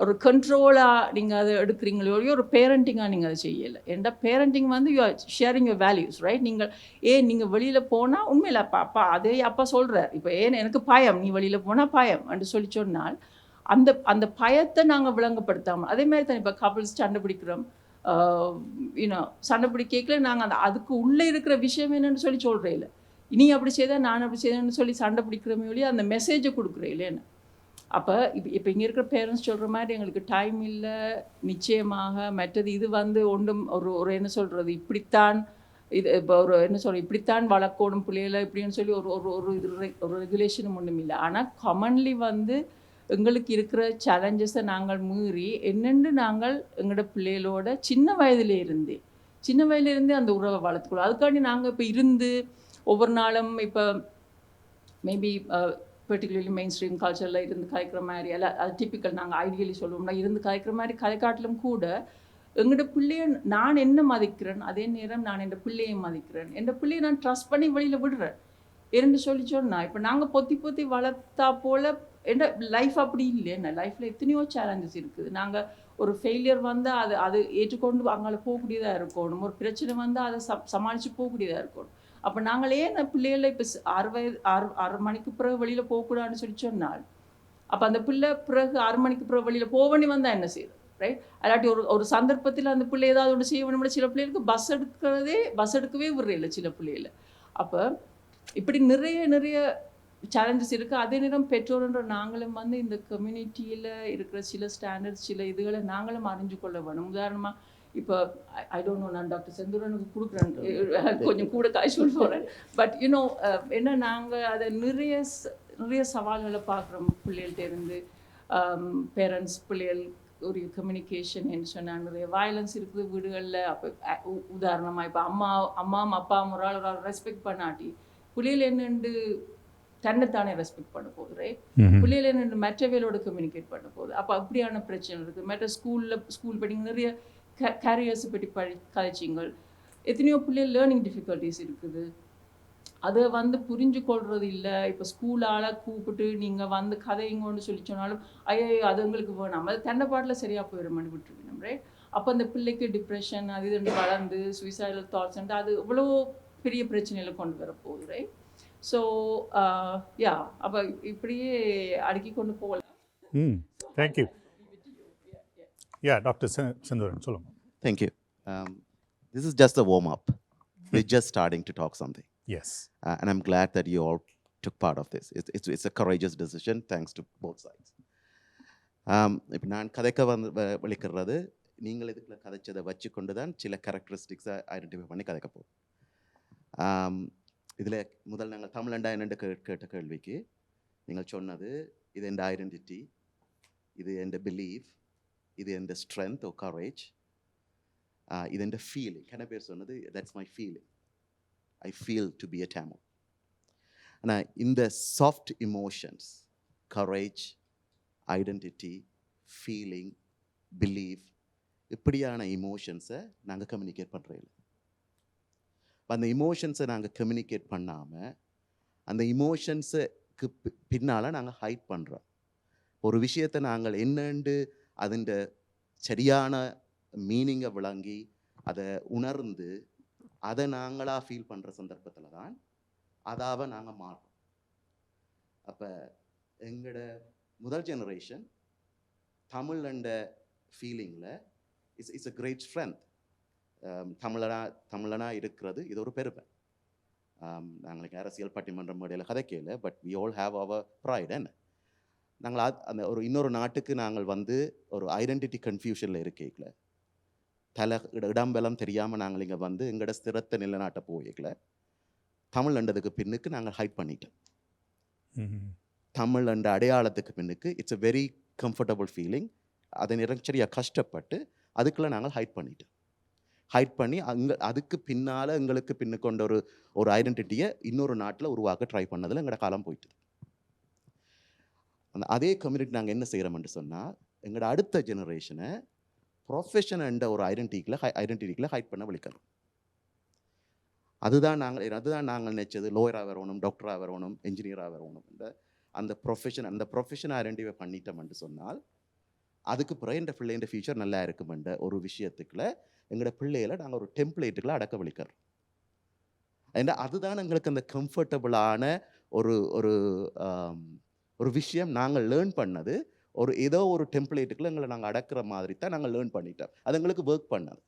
ஒரு கண்ட்ரோலாக நீங்கள் அதை எடுக்கிறீங்களோ ஒரு பேரண்டிங்காக நீங்கள் அதை செய்யலை. ஏன்டா பேரண்டிங் வந்து you are sharing your values, right? நீங்கள் வெளியில் போனால் உண்மையில் அப்பா அதே அப்பா சொல்கிறார், இப்போ எனக்கு பயம், நீ வெளியில் போனால் பயம் என்று சொல்லி சொன்னால் அந்த பயத்தை நாங்கள் விளங்கப்படுத்தாமல், அதே மாதிரி தான் இப்போ கப்பிள்ஸ் சண்டை பிடிக்கிறோம், சண்டை பிடிக்கல நாங்கள் அதுக்கு உள்ளே இருக்கிற விஷயம் என்னன்னு சொல்லி சொல்கிறே இல்லை, நீ அப்படி செய்தால் நான் அப்படி செய்தேன்னு சொல்லி சண்டை பிடிக்கிறோமே ஒழிய அந்த மெசேஜை கொடுக்குறே இல்லைன்னு. அப்போ இப்போ இங்கே இருக்கிற பேரண்ட்ஸ் சொல்கிற மாதிரி எங்களுக்கு டைம் இல்லை, நிச்சயமாக மற்றது இது வந்து ஒன்றும் ஒரு என்ன சொல்கிறது, இப்படித்தான் இது இப்போ இப்படித்தான் வளர்க்கணும் பிள்ளைகளை இப்படின்னு சொல்லி ஒரு ரெகுலேஷனும் ஒன்றும் இல்லை. ஆனால் காமன்லி வந்து எங்களுக்கு இருக்கிற சேலஞ்சஸை நாங்கள் மீறி என்னென்று நாங்கள் எங்களோட பிள்ளைகளோட சின்ன வயதிலிருந்தே அந்த உறவை வளர்த்துக்கணும். அதுக்காண்டி நாங்கள் இப்போ இருந்து ஒவ்வொரு நாளும் இப்போ மேபி பர்டிகுலர்லி மெயின் ஸ்ட்ரீம் கல்ச்சரில் இருந்து கலைக்கிற மாதிரி எல்லாம் அது டிப்பிக்கல் நாங்கள் ஐடியலி சொல்லுவோம்னா இருந்து கலைக்கிற மாதிரி கலைக்காட்டிலும் கூட எங்களோட பிள்ளையை நான் என்ன மதிக்கிறேன், அதே நேரம் நான் என் பிள்ளையை மதிக்கிறேன், என் பிள்ளையை நான் ட்ரஸ்ட் பண்ணி வெளியில் விடுறேன் என்று சொல்லி சொன்னால் இப்போ நாங்கள் பொத்தி வளர்த்தா போல் என்ன லைஃப் அப்படி இல்லை. என்ன லைஃப்பில் எத்தனையோ சேலஞ்சஸ் இருக்குது. நாங்கள் ஒரு ஃபெயிலியர் வந்தால் அது ஏற்றுக்கொண்டு அங்கே போகக்கூடியதாக இருக்கணும், ஒரு பிரச்சனை வந்தால் அதை சமாளித்து போகக்கூடியதாக இருக்கணும். அப்போ நாங்களே அந்த பிள்ளைகளை இப்போ 6 மணிக்கு பிறகு வெளியில் போகக்கூடாதுன்னு சொல்லி சொன்னால் அப்போ அந்த பிள்ளை பிறகு 6 மணிக்கு பிறகு வெளியில் போவணி வந்தால் என்ன செய்யுது, ரைட்? அல்லாட்டி ஒரு சந்தர்ப்பத்தில் அந்த பிள்ளை ஏதாவது ஒன்று செய்ய வேணும்னா சில பிள்ளைகளுக்கு பஸ் எடுக்கவே விடுறதில்லை சில பிள்ளைகளை. அப்போ இப்படி நிறைய சேலஞ்சஸ் இருக்குது. அதே நேரம் பெற்றோர்ன்ற நாங்களும் வந்து இந்த கம்யூனிட்டியில் இருக்கிற சில ஸ்டாண்டர்ட்ஸ் சில இதுகளை நாங்களும் அறிஞ்சு கொள்ள வேணும். உதாரணமாக இப்போ ஐ டோன்ட் நோ, நான் டாக்டர் செந்தூரனுக்கு கொடுக்குறேன் கொஞ்சம் கூட காய்ச்சல் போகிறேன், பட் என்ன நாங்கள் அதை நிறைய சவால்களை பார்க்குறோம் பிள்ளைகள்கிட்ட இருந்து. பேரண்ட்ஸ் பிள்ளைகள் ஒரு கம்யூனிகேஷன் என்று சொன்னால் நிறைய வயலன்ஸ் இருக்குது வீடுகளில். அப்போ உதாரணமாக இப்போ அம்மாவும் அப்பாவும் ஒரு ஆள் ரெஸ்பெக்ட் பண்ணாட்டி பிள்ளைகள் என்னென்று தன்னைத்தானே ரெஸ்பெக்ட் பண்ண போகுது, ரைட்? பிள்ளைகள் என்னென்று மற்றவையோட கம்யூனிகேட் பண்ண போகுது. அப்போ அப்படியான பிரச்சனை இருக்குது. மற்ற ஸ்கூல் படிங்க நிறைய கேரியர்ஸை பற்றி கதைச்சிங்கள். எத்தனையோ பிள்ளைகள் லேர்னிங் டிஃபிகல்ட்டிஸ் இருக்குது, அதை வந்து புரிஞ்சு கொள்வது இல்லை. இப்போ ஸ்கூலால் கூப்பிட்டு நீங்கள் வந்து கதைங்கன்னு சொல்லி சொன்னாலும் ஐயோ அது உங்களுக்கு வேணாம், அது தண்டப்பாட்டில் சரியாக போயிடும்னு விட்டுருக்கணும், ரைட்? அப்போ அந்த பிள்ளைக்கு டிப்ரெஷன் அது இது வளர்ந்து சூசைடல் தாட்ஸ் அது இவ்வளோ பெரிய பிரச்சனைகளை கொண்டு வரப்போகுது, ரைட்? ஸோ யா அப்போ இப்படியே அடுக்கி கொண்டு போகலாம். தேங்க்யூ. Yeah, Dr. Sindhuran, சொல்லுங்க. Thank you. This is just a warm-up. We're just starting to talk something. Yes. And I'm glad that you all took part of this. It's a courageous decision, thanks to both sides. இப்போ நான் கதைக்க வலிக்கிறது நீங்கள் இதுக்குள்ள கதைச்சதை வச்சு கொண்டு தான் சில கேரக்டரிஸ்டிக்ஸை ஐடென்டிஃபை பண்ணி கதைக்க போகும். இதில் முதல் நாங்கள் தமிழண்டா என்னென்று கேட்ட கேள்விக்கு நீங்கள் சொன்னது இது என் ஐடென்டிட்டி, இது என் பிலீஃப், இது என் ஸ்ட்ரென்த் ஓ கரேஜ், இது என் ஃபீலிங். கன பேர் சொன்னது that's my feeling, I feel to be a Tamil. ஆனால் இந்த soft emotions courage, identity, feeling, belief இப்படியான இமோஷன்ஸை நாங்கள் கம்யூனிகேட் பண்ணுறோம். அந்த இமோஷன்ஸை நாங்கள் கம்யூனிகேட் பண்ணாமல் அந்த இமோஷன்ஸுக்கு பின்னால் நாங்கள் ஹைட் பண்ணுறோம். ஒரு விஷயத்தை நாங்கள் என்னென்று அதன் சரியான மீனிங்கை விளங்கி அதை உணர்ந்து அதை நாங்களாக ஃபீல் பண்ணுற சந்தர்ப்பத்தில் தான் அதாவை நாங்கள் மாறுறோம். அப்போ எங்களோட முதல் ஜெனரேஷன் தமிழ் என்ற ஃபீலிங்கில் இட்ஸ் அ கிரேட் ஸ்ட்ரென்த். தமிழனாக இருக்கிறது இது ஒரு பெருமை. நாங்களுக்கு அரசியல் பட்டிமன்றம் மேடையில் கதைக்கல, but we all have our pride. என்ன நாங்கள் அந்த இன்னொரு நாட்டுக்கு நாங்கள் வந்து ஒரு ஐடென்டிட்டி கன்ஃபியூஷனில் இருக்கல, இடம்பெலம் தெரியாமல் நாங்கள் இங்கே வந்து எங்களோட ஸ்திரத்தை நிலைநாட்ட போய்க்கல, தமிழ் என்றதுக்கு பின்னுக்கு நாங்கள் ஹைட் பண்ணிட்டோம். தமிழ் என்ற அடையாளத்துக்கு பின்னுக்கு it's a very comfortable feeling. அதை நிறச்சரியாக கஷ்டப்பட்டு அதுக்குள்ளே நாங்கள் ஹைட் பண்ணிட்டோம். ஹைட் பண்ணி அதுக்கு பின்னால் எங்களுக்கு பின்னுக்கொண்ட ஒரு ஐடென்டிட்டியை இன்னொரு நாட்டில் உருவாக்க ட்ரை பண்ணதில் எங்களோட காலம் போயிட்டுது. அந்த அதே கம்யூனிட்டி நாங்கள் என்ன செய்கிறோம்னு சொன்னால் எங்களோட அடுத்த ஜெனரேஷனை ப்ரொஃபஷன் என்ற ஒரு ஐடென்டிட்டிக்குள்ள ஹைட் பண்ண வலிக்கிறோம். அதுதான் நாங்கள் நினைச்சது லோயராக வரணும், டாக்டராக வரணும், என்ஜினியராக வரணும் என்ற அந்த ப்ரொஃபஷனை ஐடென்டிஃபை பண்ணிட்டோம்னு சொன்னால் அதுக்கு பிறகு என் பிள்ளைன்ற ஃபியூச்சர் நல்லா இருக்குமென்ற ஒரு விஷயத்துக்குள்ள எங்களோட பிள்ளைகளை நாங்கள் ஒரு டெம்ப்ளேட்டுக்குள்ள அடக்க வலிக்கிறோம். ஏன்னா அதுதான் எங்களுக்கு அந்த கம்ஃபர்டபுளான ஒரு ஒரு ஒரு விஷயம் நாங்கள் லேர்ன் பண்ணது. ஏதோ ஒரு டெம்ப்ளேட்டுக்குள்ள எங்களை நாங்கள் அடக்கிற மாதிரி தான் நாங்கள் லேர்ன் பண்ணிட்டோம். அது எங்களுக்கு ஒர்க் பண்ணது.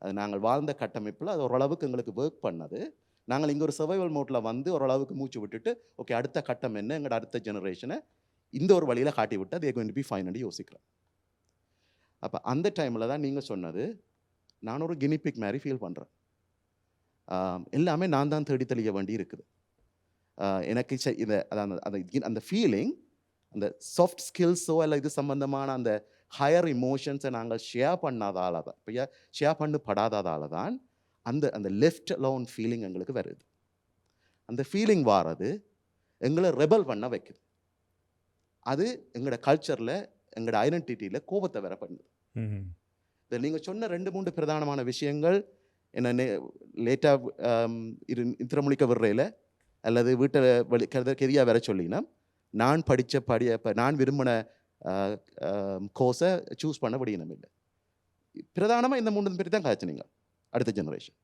அது நாங்கள் வாழ்ந்த கட்டமைப்பில் அது ஓரளவுக்கு எங்களுக்கு ஒர்க் பண்ணது. நாங்கள் இங்கே ஒரு சர்வைவல் மோட்டில் வந்து ஓரளவுக்கு மூச்சு விட்டுட்டு ஓகே அடுத்த கட்டம் என்ன, எங்களோட அடுத்த ஜெனரேஷனை இந்த ஒரு வழியில் காட்டி விட்டு அது கோயிங் டு பி ஃபைன் யோசிக்கிறேன். அப்போ அந்த டைமில் தான் நீங்கள் சொன்னது நான் ஒரு கினிபிக் மாதிரி ஃபீல் பண்ணுறேன். எல்லாமே நான் தான் தேடி தெளிய வேண்டி இருக்குது. எனக்கு இந்த அந்த ஃபீலிங், அந்த சாஃப்ட் ஸ்கில்ஸோ இல்லை இது சம்பந்தமான அந்த ஹையர் இமோஷன்ஸை நாங்கள் ஷேர் பண்ணாதால தான், இப்போ ஷேர் பண்ணப்படாததால தான் அந்த லெஃப்ட் அலோன் ஃபீலிங் எங்களுக்கு வருது. அந்த ஃபீலிங் வாரது எங்களை ரெபல் பண்ண வைக்குது. அது எங்களோட கல்ச்சரில் எங்களோட ஐடென்டிட்டியில் கோபத்தை வர பண்ணுது. இதை நீங்கள் சொன்ன 2-3 பிரதானமான விஷயங்கள் என்ன லேட்டாக இத்திரமொழிக்க விடுறையில் அல்லது வீட்டை கெதியாக வர சொல்லினா நான் படித்த நான் விரும்பின கோர்ஸை சூஸ் பண்ண முடியணும் இல்லை. பிரதானமாக இந்த 3 பேர் தான் காய்ச்சினீங்க அடுத்த ஜெனரேஷன்.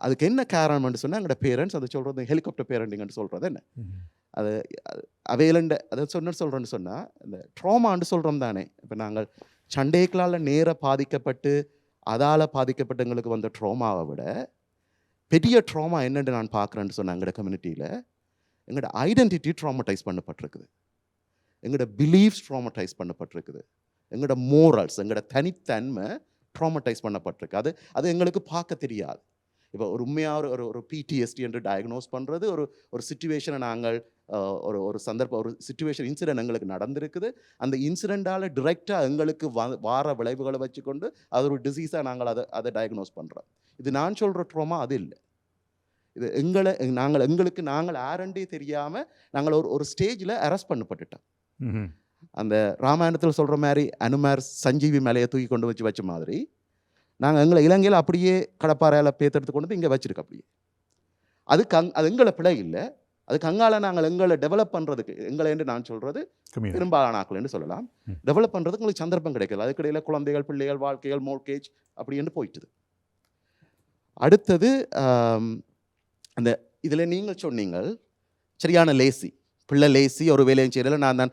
அதுக்கு என்ன காரணம்னு சொன்னால் எங்களோட பேரண்ட்ஸ் அதை சொல்கிறது ஹெலிகாப்டர் பேரண்டிங்னு சொல்கிறது என்ன, அது அவையிலண்ட அதை சொல்கிறேன்னு சொன்னால் இந்த ட்ராமான்னு சொல்கிறோம் தானே. இப்போ நாங்கள் சண்டைகளால் நேராக பாதிக்கப்பட்டு அதால் பாதிக்கப்பட்டு எங்களுக்கு வந்த ட்ராமாவை விட பெரிய ட்ராமா என்னென்னு நான் பார்க்குறேன்னு சொன்னேன். எங்களோட கம்யூனிட்டியில் எங்களோட ஐடென்டிட்டி ட்ராமடைஸ் பண்ணப்பட்டிருக்குது, எங்களோட பிலீஃப்ஸ் ட்ராமடைஸ் பண்ணப்பட்டிருக்குது, எங்களோட மோரல்ஸ் எங்களோட தனித்தன்மை ட்ராமடைஸ் பண்ணப்பட்டிருக்கு. அது எங்களுக்கு பார்க்க தெரியாது. இப்போ ஒரு உண்மையாக ஒரு பிடிஎஸ்டி என்று டயக்னோஸ் பண்ணுறது ஒரு சிச்சுவேஷனை நாங்கள் ஒரு சந்தர்ப்பம் ஒரு சிச்சுவேஷன் இன்சிடென்ட் எங்களுக்கு நடந்திருக்குது. அந்த இன்சிடெண்ட்டால் டிரெக்டாக எங்களுக்கு வார விளைவுகளை வச்சுக்கொண்டு அது ஒரு டிசீஸாக நாங்கள் அதை டயக்னோஸ் பண்ணுறோம். இது நான் சொல்கிற ட்ராமா அது இல்லை. இது எங்களுக்கு நாங்கள் ஆரண்டே தெரியாமல் நாங்கள் ஒரு ஸ்டேஜில் அரெஸ்ட் பண்ணப்பட்டுட்டோம். அந்த ராமாயணத்தில் சொல்கிற மாதிரி அனுமார் சஞ்சீவி மேலையை தூக்கி கொண்டு வச்ச மாதிரி நாங்கள் எங்களை இலங்கையில் அப்படியே கடப்பாறையில் பேத்தெடுத்து கொண்டு வந்து இங்கே வச்சுருக்கோம். அப்படியே அது எங்களை பிழை இல்லை. அதுக்கு அங்கால நாங்கள் எங்களை டெவலப் பண்ணுறதுக்கு எங்களை என்று நான் சொல்கிறது பெரும்பாலான ஆக்கள் என்று சொல்லலாம், டெவலப் பண்ணுறதுக்கு உங்களுக்கு சந்தர்ப்பம் கிடைக்கல. அதுக்கிடையில் குழந்தைகள் பிள்ளைகள் வாழ்க்கைகள் மோர்கேஜ் அப்படி என்று போயிட்டுது. அடுத்தது அந்த இதில் நீங்கள் சொன்னீங்கள் சரியான லேசி பிள்ளை லேசி ஒரு வேலையும் செய்யல, நான் தான்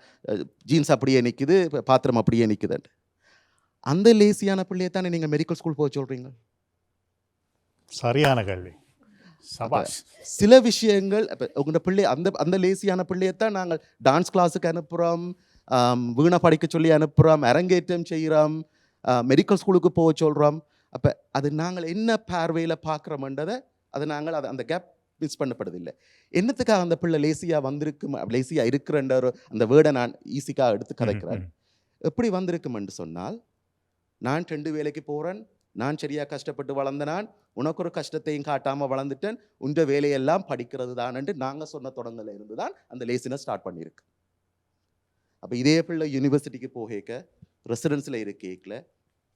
ஜீன்ஸ் அப்படியே நிற்குது பாத்திரம் அப்படியே நிற்குதுன்ட்டு. அந்த லேசியான பிள்ளையை தானே நீங்கள் மெடிக்கல் ஸ்கூல் போக சொல்கிறீங்க. சரியான கேள்வி. சில விஷயங்கள் இப்போ உங்களோட பிள்ளை அந்த லேசியான பிள்ளையத்தான் நாங்கள் டான்ஸ் கிளாஸுக்கு அனுப்புகிறோம், வீணை படிக்க சொல்லி அனுப்புகிறோம், அரங்கேற்றம் செய்கிறோம், மெடிக்கல் ஸ்கூலுக்கு போக சொல்கிறோம். அப்போ அது நாங்கள் என்ன பார்வையில் பார்க்குறோம்ன்றதை அதை நாங்கள் அந்த கேப் மிஸ் பண்ணப்படுதில்லை. என்னத்துக்காக அந்த பிள்ளை லேசியாக வந்திருக்கும், லேசியாக இருக்கிறன்ற அந்த வேர்டை நான் ஈஸிக்காக எடுத்து கதைக்கிறேன். எப்படி வந்திருக்குமென்று சொன்னால், நான் 2 வேலைக்கு போகிறேன், நான் சரியாக கஷ்டப்பட்டு வளர்ந்தனான், உனக்கு ஒரு கஷ்டத்தையும் காட்டாமல் வளர்ந்துட்டேன், உன்ற வேலையெல்லாம் படிக்கிறது தான் என்று நாங்கள் சொன்ன தொடங்கல இருந்து தான் அந்த லேசினை ஸ்டார்ட் பண்ணியிருக்கு. அப்போ இதே பிள்ளை யூனிவர்சிட்டிக்கு போகேக்க, ரெசிடென்ஸில் இருக்கேக்கல,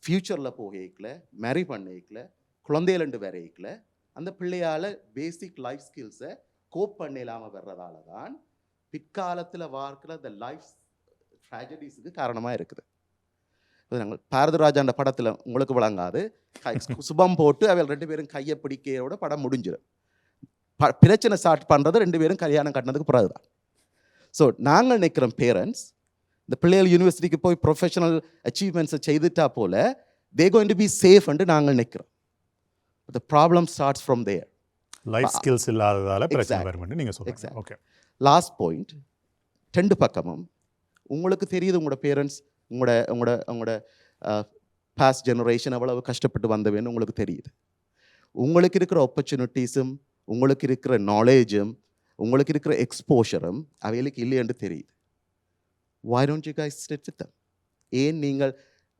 ஃப்யூச்சரில் போகேக்கல, மேரி பண்ணேக்கல, குழந்தையிலண்டு வரைக்கல, அந்த பிள்ளையால் பேசிக் லைஃப் ஸ்கில்ஸை கோப் பண்ண இல்லாமல் வர்றதால தான் பிற்காலத்தில் வாழ்க்கிற அந்த லைஃப் ட்ராஜடிஸுக்கு காரணமாக இருக்குது. நாங்கள் பாரதிராஜா அந்த படத்தில் உங்களுக்கு வழங்காது சுபம் போட்டு அவள் 2 பேரும் கையை பிடிக்கையோட படம் முடிஞ்சிடும். பிரச்சனை ஸ்டார்ட் பண்ணுறது 2 பேரும் கல்யாணம் கட்டினதுக்கு பிறகுதான். ஸோ நாங்கள் நினைக்கிறோம் பேரண்ட்ஸ் இந்த பிள்ளைகள் யூனிவர்சிட்டிக்கு போய் ப்ரொஃபஷனல் அச்சீவ்மெண்ட்ஸை செய்துட்டா போல they going to be safe என்று நாங்கள் நினைக்கிறோம். The problem starts from there. Life skills இல்லாததால பிரச்சனை வரும்னு நீங்க சொல்றீங்க. ஓகே. லாஸ்ட் பாயிண்ட், 2 பக்கமும் உங்களுக்கு தெரியுது உங்களோட பேரண்ட்ஸ் உங்களோட பாஸ்ட் ஜெனரேஷன் அவ்வளவு கஷ்டப்பட்டு வந்தவேன்னு உங்களுக்கு தெரியுது. உங்களுக்கு இருக்கிற ஆப்பர்ச்சுனிட்டிஸும் உங்களுக்கு இருக்கிற நாலேஜும் உங்களுக்கு இருக்கிற எக்ஸ்போஷரும் அவைகளுக்கு இல்லையென்று தெரியுது. Why don't you guys sit with them? ஏன்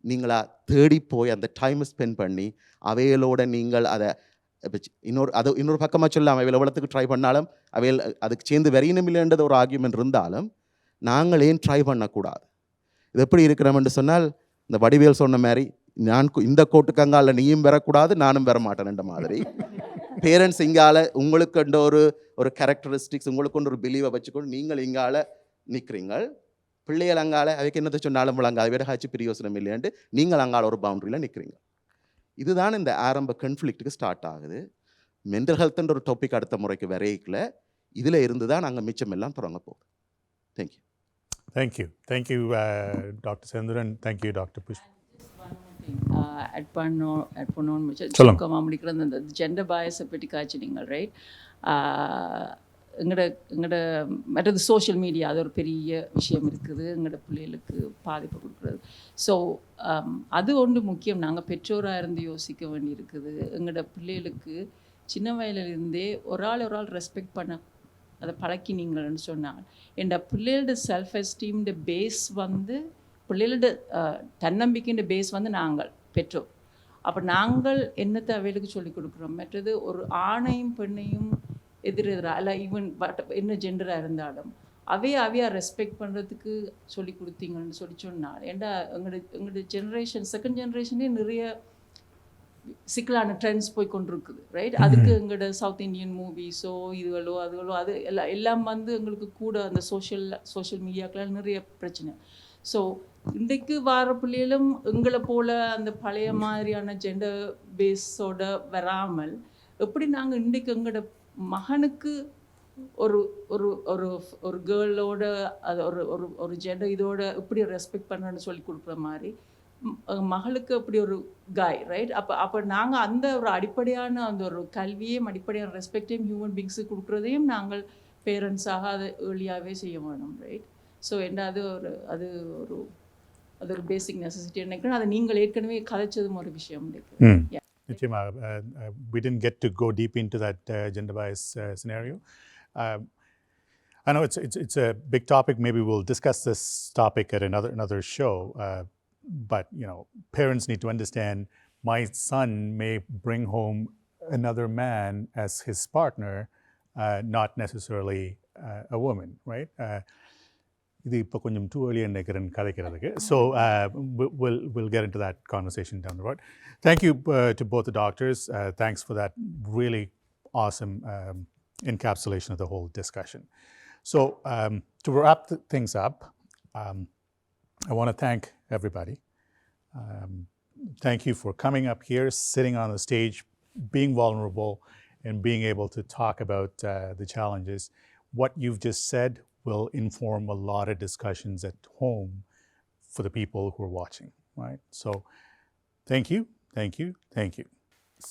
நீங்களா தேடி போய் அந்த டைமை ஸ்பெண்ட் பண்ணி அவைகளோட நீங்கள் அதை இன்னொரு பக்கமாக சொல்லாமல் அவையில் எவ்வளோத்துக்கு ட்ரை பண்ணாலும் அவைகள் அதுக்கு சேர்ந்து வரையணும் இல்லைன்றது ஒரு ஆர்கியூமெண்ட் இருந்தாலும் நாங்கள் ஏன் ட்ரை பண்ணக்கூடாது? இது எப்படி இருக்கிறோம்னு சொன்னால், இந்த வடிவேல் சொன்ன மாதிரி, இந்த கோட்டுக்கு அங்கால நீயும் வரக்கூடாது, நானும் வர மாட்டேன்ன்ற மாதிரி. பேரண்ட்ஸ் இங்கால உங்களுக்கு ஒரு கேரக்டரிஸ்டிக்ஸ், உங்களுக்கு ஒரு பிலீவை வச்சுக்கொண்டு நீங்கள் இங்கால நிற்கிறீங்க. பிள்ளைகள் அங்கால அதுக்கு என்னத்தை சொன்னாலும் விளங்காது, விடகாச்சு பிரியோசனம் இல்லையாண்டு நீங்கள் அங்கால ஒரு பவுண்டரியில் நிற்கிறீங்க. இதுதான் இந்த ஆரம்ப கன்ஃப்ளிக்ட்டுக்கு ஸ்டார்ட் ஆகுது. மென்டல் ஹெல்த்ன்ற ஒரு டாபிக் அடுத்த முறைக்கு வரையில இதில் இருந்து தான் நாங்கள் மிச்சம் எல்லாம் தொடங்க போகுது. Thank you. Thank you, Dr. Sendran. Thank you, Dr. Pushpa. Add பண்ணணும்னு சுருக்கமாக முடிக்கிற அந்த ஜெண்டர் பாயஸை பற்றி காய்ச்சினீங்க, ரைட்? எங்களோட மற்றது சோஷியல் மீடியா, அது ஒரு பெரிய விஷயம் இருக்குது எங்களோட பிள்ளைகளுக்கு பாதிப்பு கொடுக்குறது. ஸோ அது ஒன்று முக்கியம். நாங்கள் பெற்றோராக இருந்து யோசிக்க வேண்டி இருக்குது. எங்களோட பிள்ளைகளுக்கு சின்ன வயதிலிருந்தே ஒரு ஆள் ரெஸ்பெக்ட் பண்ண அதை பழக்கினீங்கன்னு சொன்னாங்க. என் பிள்ளைகளோட செல்ஃப் எஸ்டீம்ட பேஸ் வந்து, பிள்ளைகளோட தன்னம்பிக்கைன்ற பேஸ் வந்து நாங்கள் பெற்றோர். அப்போ நாங்கள் என்னத்தை அவைகளுக்கு சொல்லிக் கொடுக்குறோம்? மற்றது ஒரு ஆணையும் பெண்ணையும் எதிராக இல்லை, ஈவன் என்ன ஜெண்டராக இருந்தாலும் அவையா ரெஸ்பெக்ட் பண்ணுறதுக்கு சொல்லி கொடுத்தீங்கன்னு சொன்னால், ஏன்டா எங்களோட ஜென்ரேஷன், செகண்ட் ஜென்ரேஷனே நிறைய சிக்கலான ட்ரெண்ட்ஸ் போய் கொண்டிருக்குது, ரைட்? அதுக்கு எங்களோட சவுத் இண்டியன் மூவிஸோ இதுகளோ அதுகளோ அது எல்லாம் வந்து எங்களுக்கு கூட அந்த சோஷியல் மீடியாக்கெல்லாம் நிறைய பிரச்சனை. ஸோ இன்றைக்கு வர பிள்ளைகளும் எங்களை போல் அந்த பழைய மாதிரியான ஜெண்டர் பேஸோட வராமல், எப்படி நாங்கள் இன்றைக்கு எங்களோட மகனுக்கு ஒரு ஒரு ஒரு ஒரு கேர்ளோட அது ஒரு ஜெண்டர் இதோட எப்படி ரெஸ்பெக்ட் பண்ணுறேன்னு சொல்லி கொடுக்குற மாதிரி மகளுக்கு அப்படி ஒரு காய், ரைட்? அப்போ நாங்கள் அந்த ஒரு அடிப்படையான அந்த ஒரு கல்வியையும் அடிப்படையான ரெஸ்பெக்டையும் ஹியூமன் பீங்ஸுக்கு கொடுக்குறதையும் நாங்கள் பேரண்ட்ஸாக அதை ஏர்லியாகவே செய்ய வேணும், ரைட்? ஸோ என்ன அது ஒரு பேசிக் நெசசிட்டி நினைக்கிறேன். அதை நீங்கள் ஏற்கனவே கதைச்சதும் ஒரு விஷயம் நினைக்கிறேன். We didn't get to go deep into that gender bias scenario. I know it's a big topic. Maybe we'll discuss this topic at another show. But parents need to understand, my son may bring home another man as his partner, not necessarily a woman, right? இது இப்போ கொஞ்சம் too early நினைக்கிறேன் கதைக்கிறதுக்கு. So we'll get into that conversation down the road. Thank you to both the doctors. Thanks for that really awesome encapsulation of the whole discussion. So to wrap things up, I want to thank everybody. Thank you for coming up here, sitting on the stage, being vulnerable, and being able to talk about the challenges. What you've just said will inform a lot of discussions at home for the people who are watching, right? So thank you.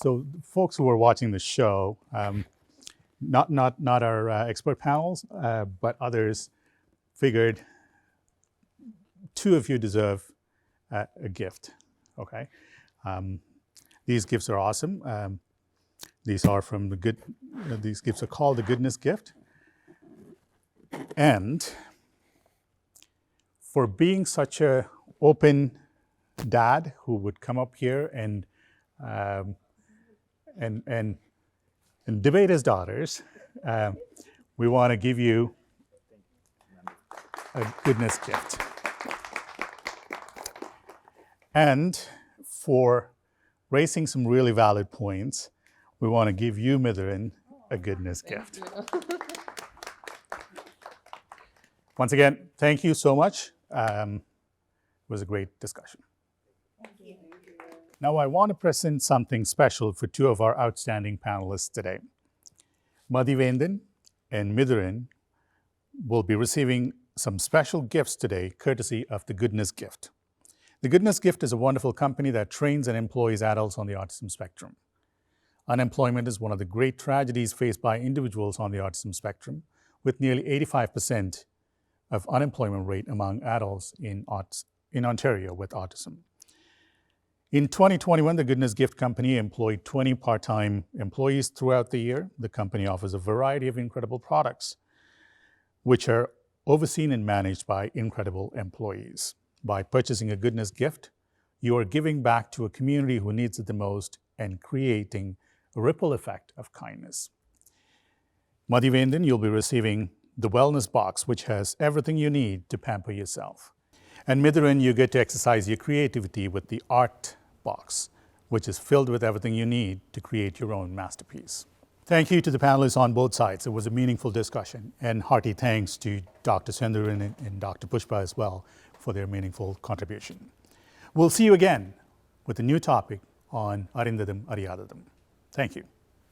So folks who are watching the show, not our expert panels, but others figured two of you deserve a gift, okay? These gifts are awesome. These are from these gifts are called the Goodness Gift. And for being such a open dad who would come up here and debate his daughters, we want to give you a Goodness Gift. And for raising some really valid points, we want to give you, Midrin, a Goodness Gift. Once again, thank you so much. It was a great discussion. Thank you. Now I want to present something special for two of our outstanding panelists today. Madhivendan and Midrin will be receiving some special gifts today, courtesy of the Goodness Gift. The Goodness Gift is a wonderful company that trains and employs adults on the autism spectrum. Unemployment is one of the great tragedies faced by individuals on the autism spectrum, with nearly 85% of unemployment rate among adults in Ontario with autism. In 2021, the Goodness Gift Company employed 20 part-time employees throughout the year. The company offers a variety of incredible products, which are overseen and managed by incredible employees. By purchasing a Goodness Gift, you are giving back to a community who needs it the most and creating a ripple effect of kindness. Madhivendan, you'll be receiving the wellness box, which has everything you need to pamper yourself. And Midran, you get to exercise your creativity with the art box, which is filled with everything you need to create your own masterpiece. Thank you to the panelists on both sides. It was a meaningful discussion, and hearty thanks to Dr. Sundar and Dr. Pushpa as well for their meaningful contribution. We'll see you again with a new topic on Arinthathum Ariyathathum. Thank you.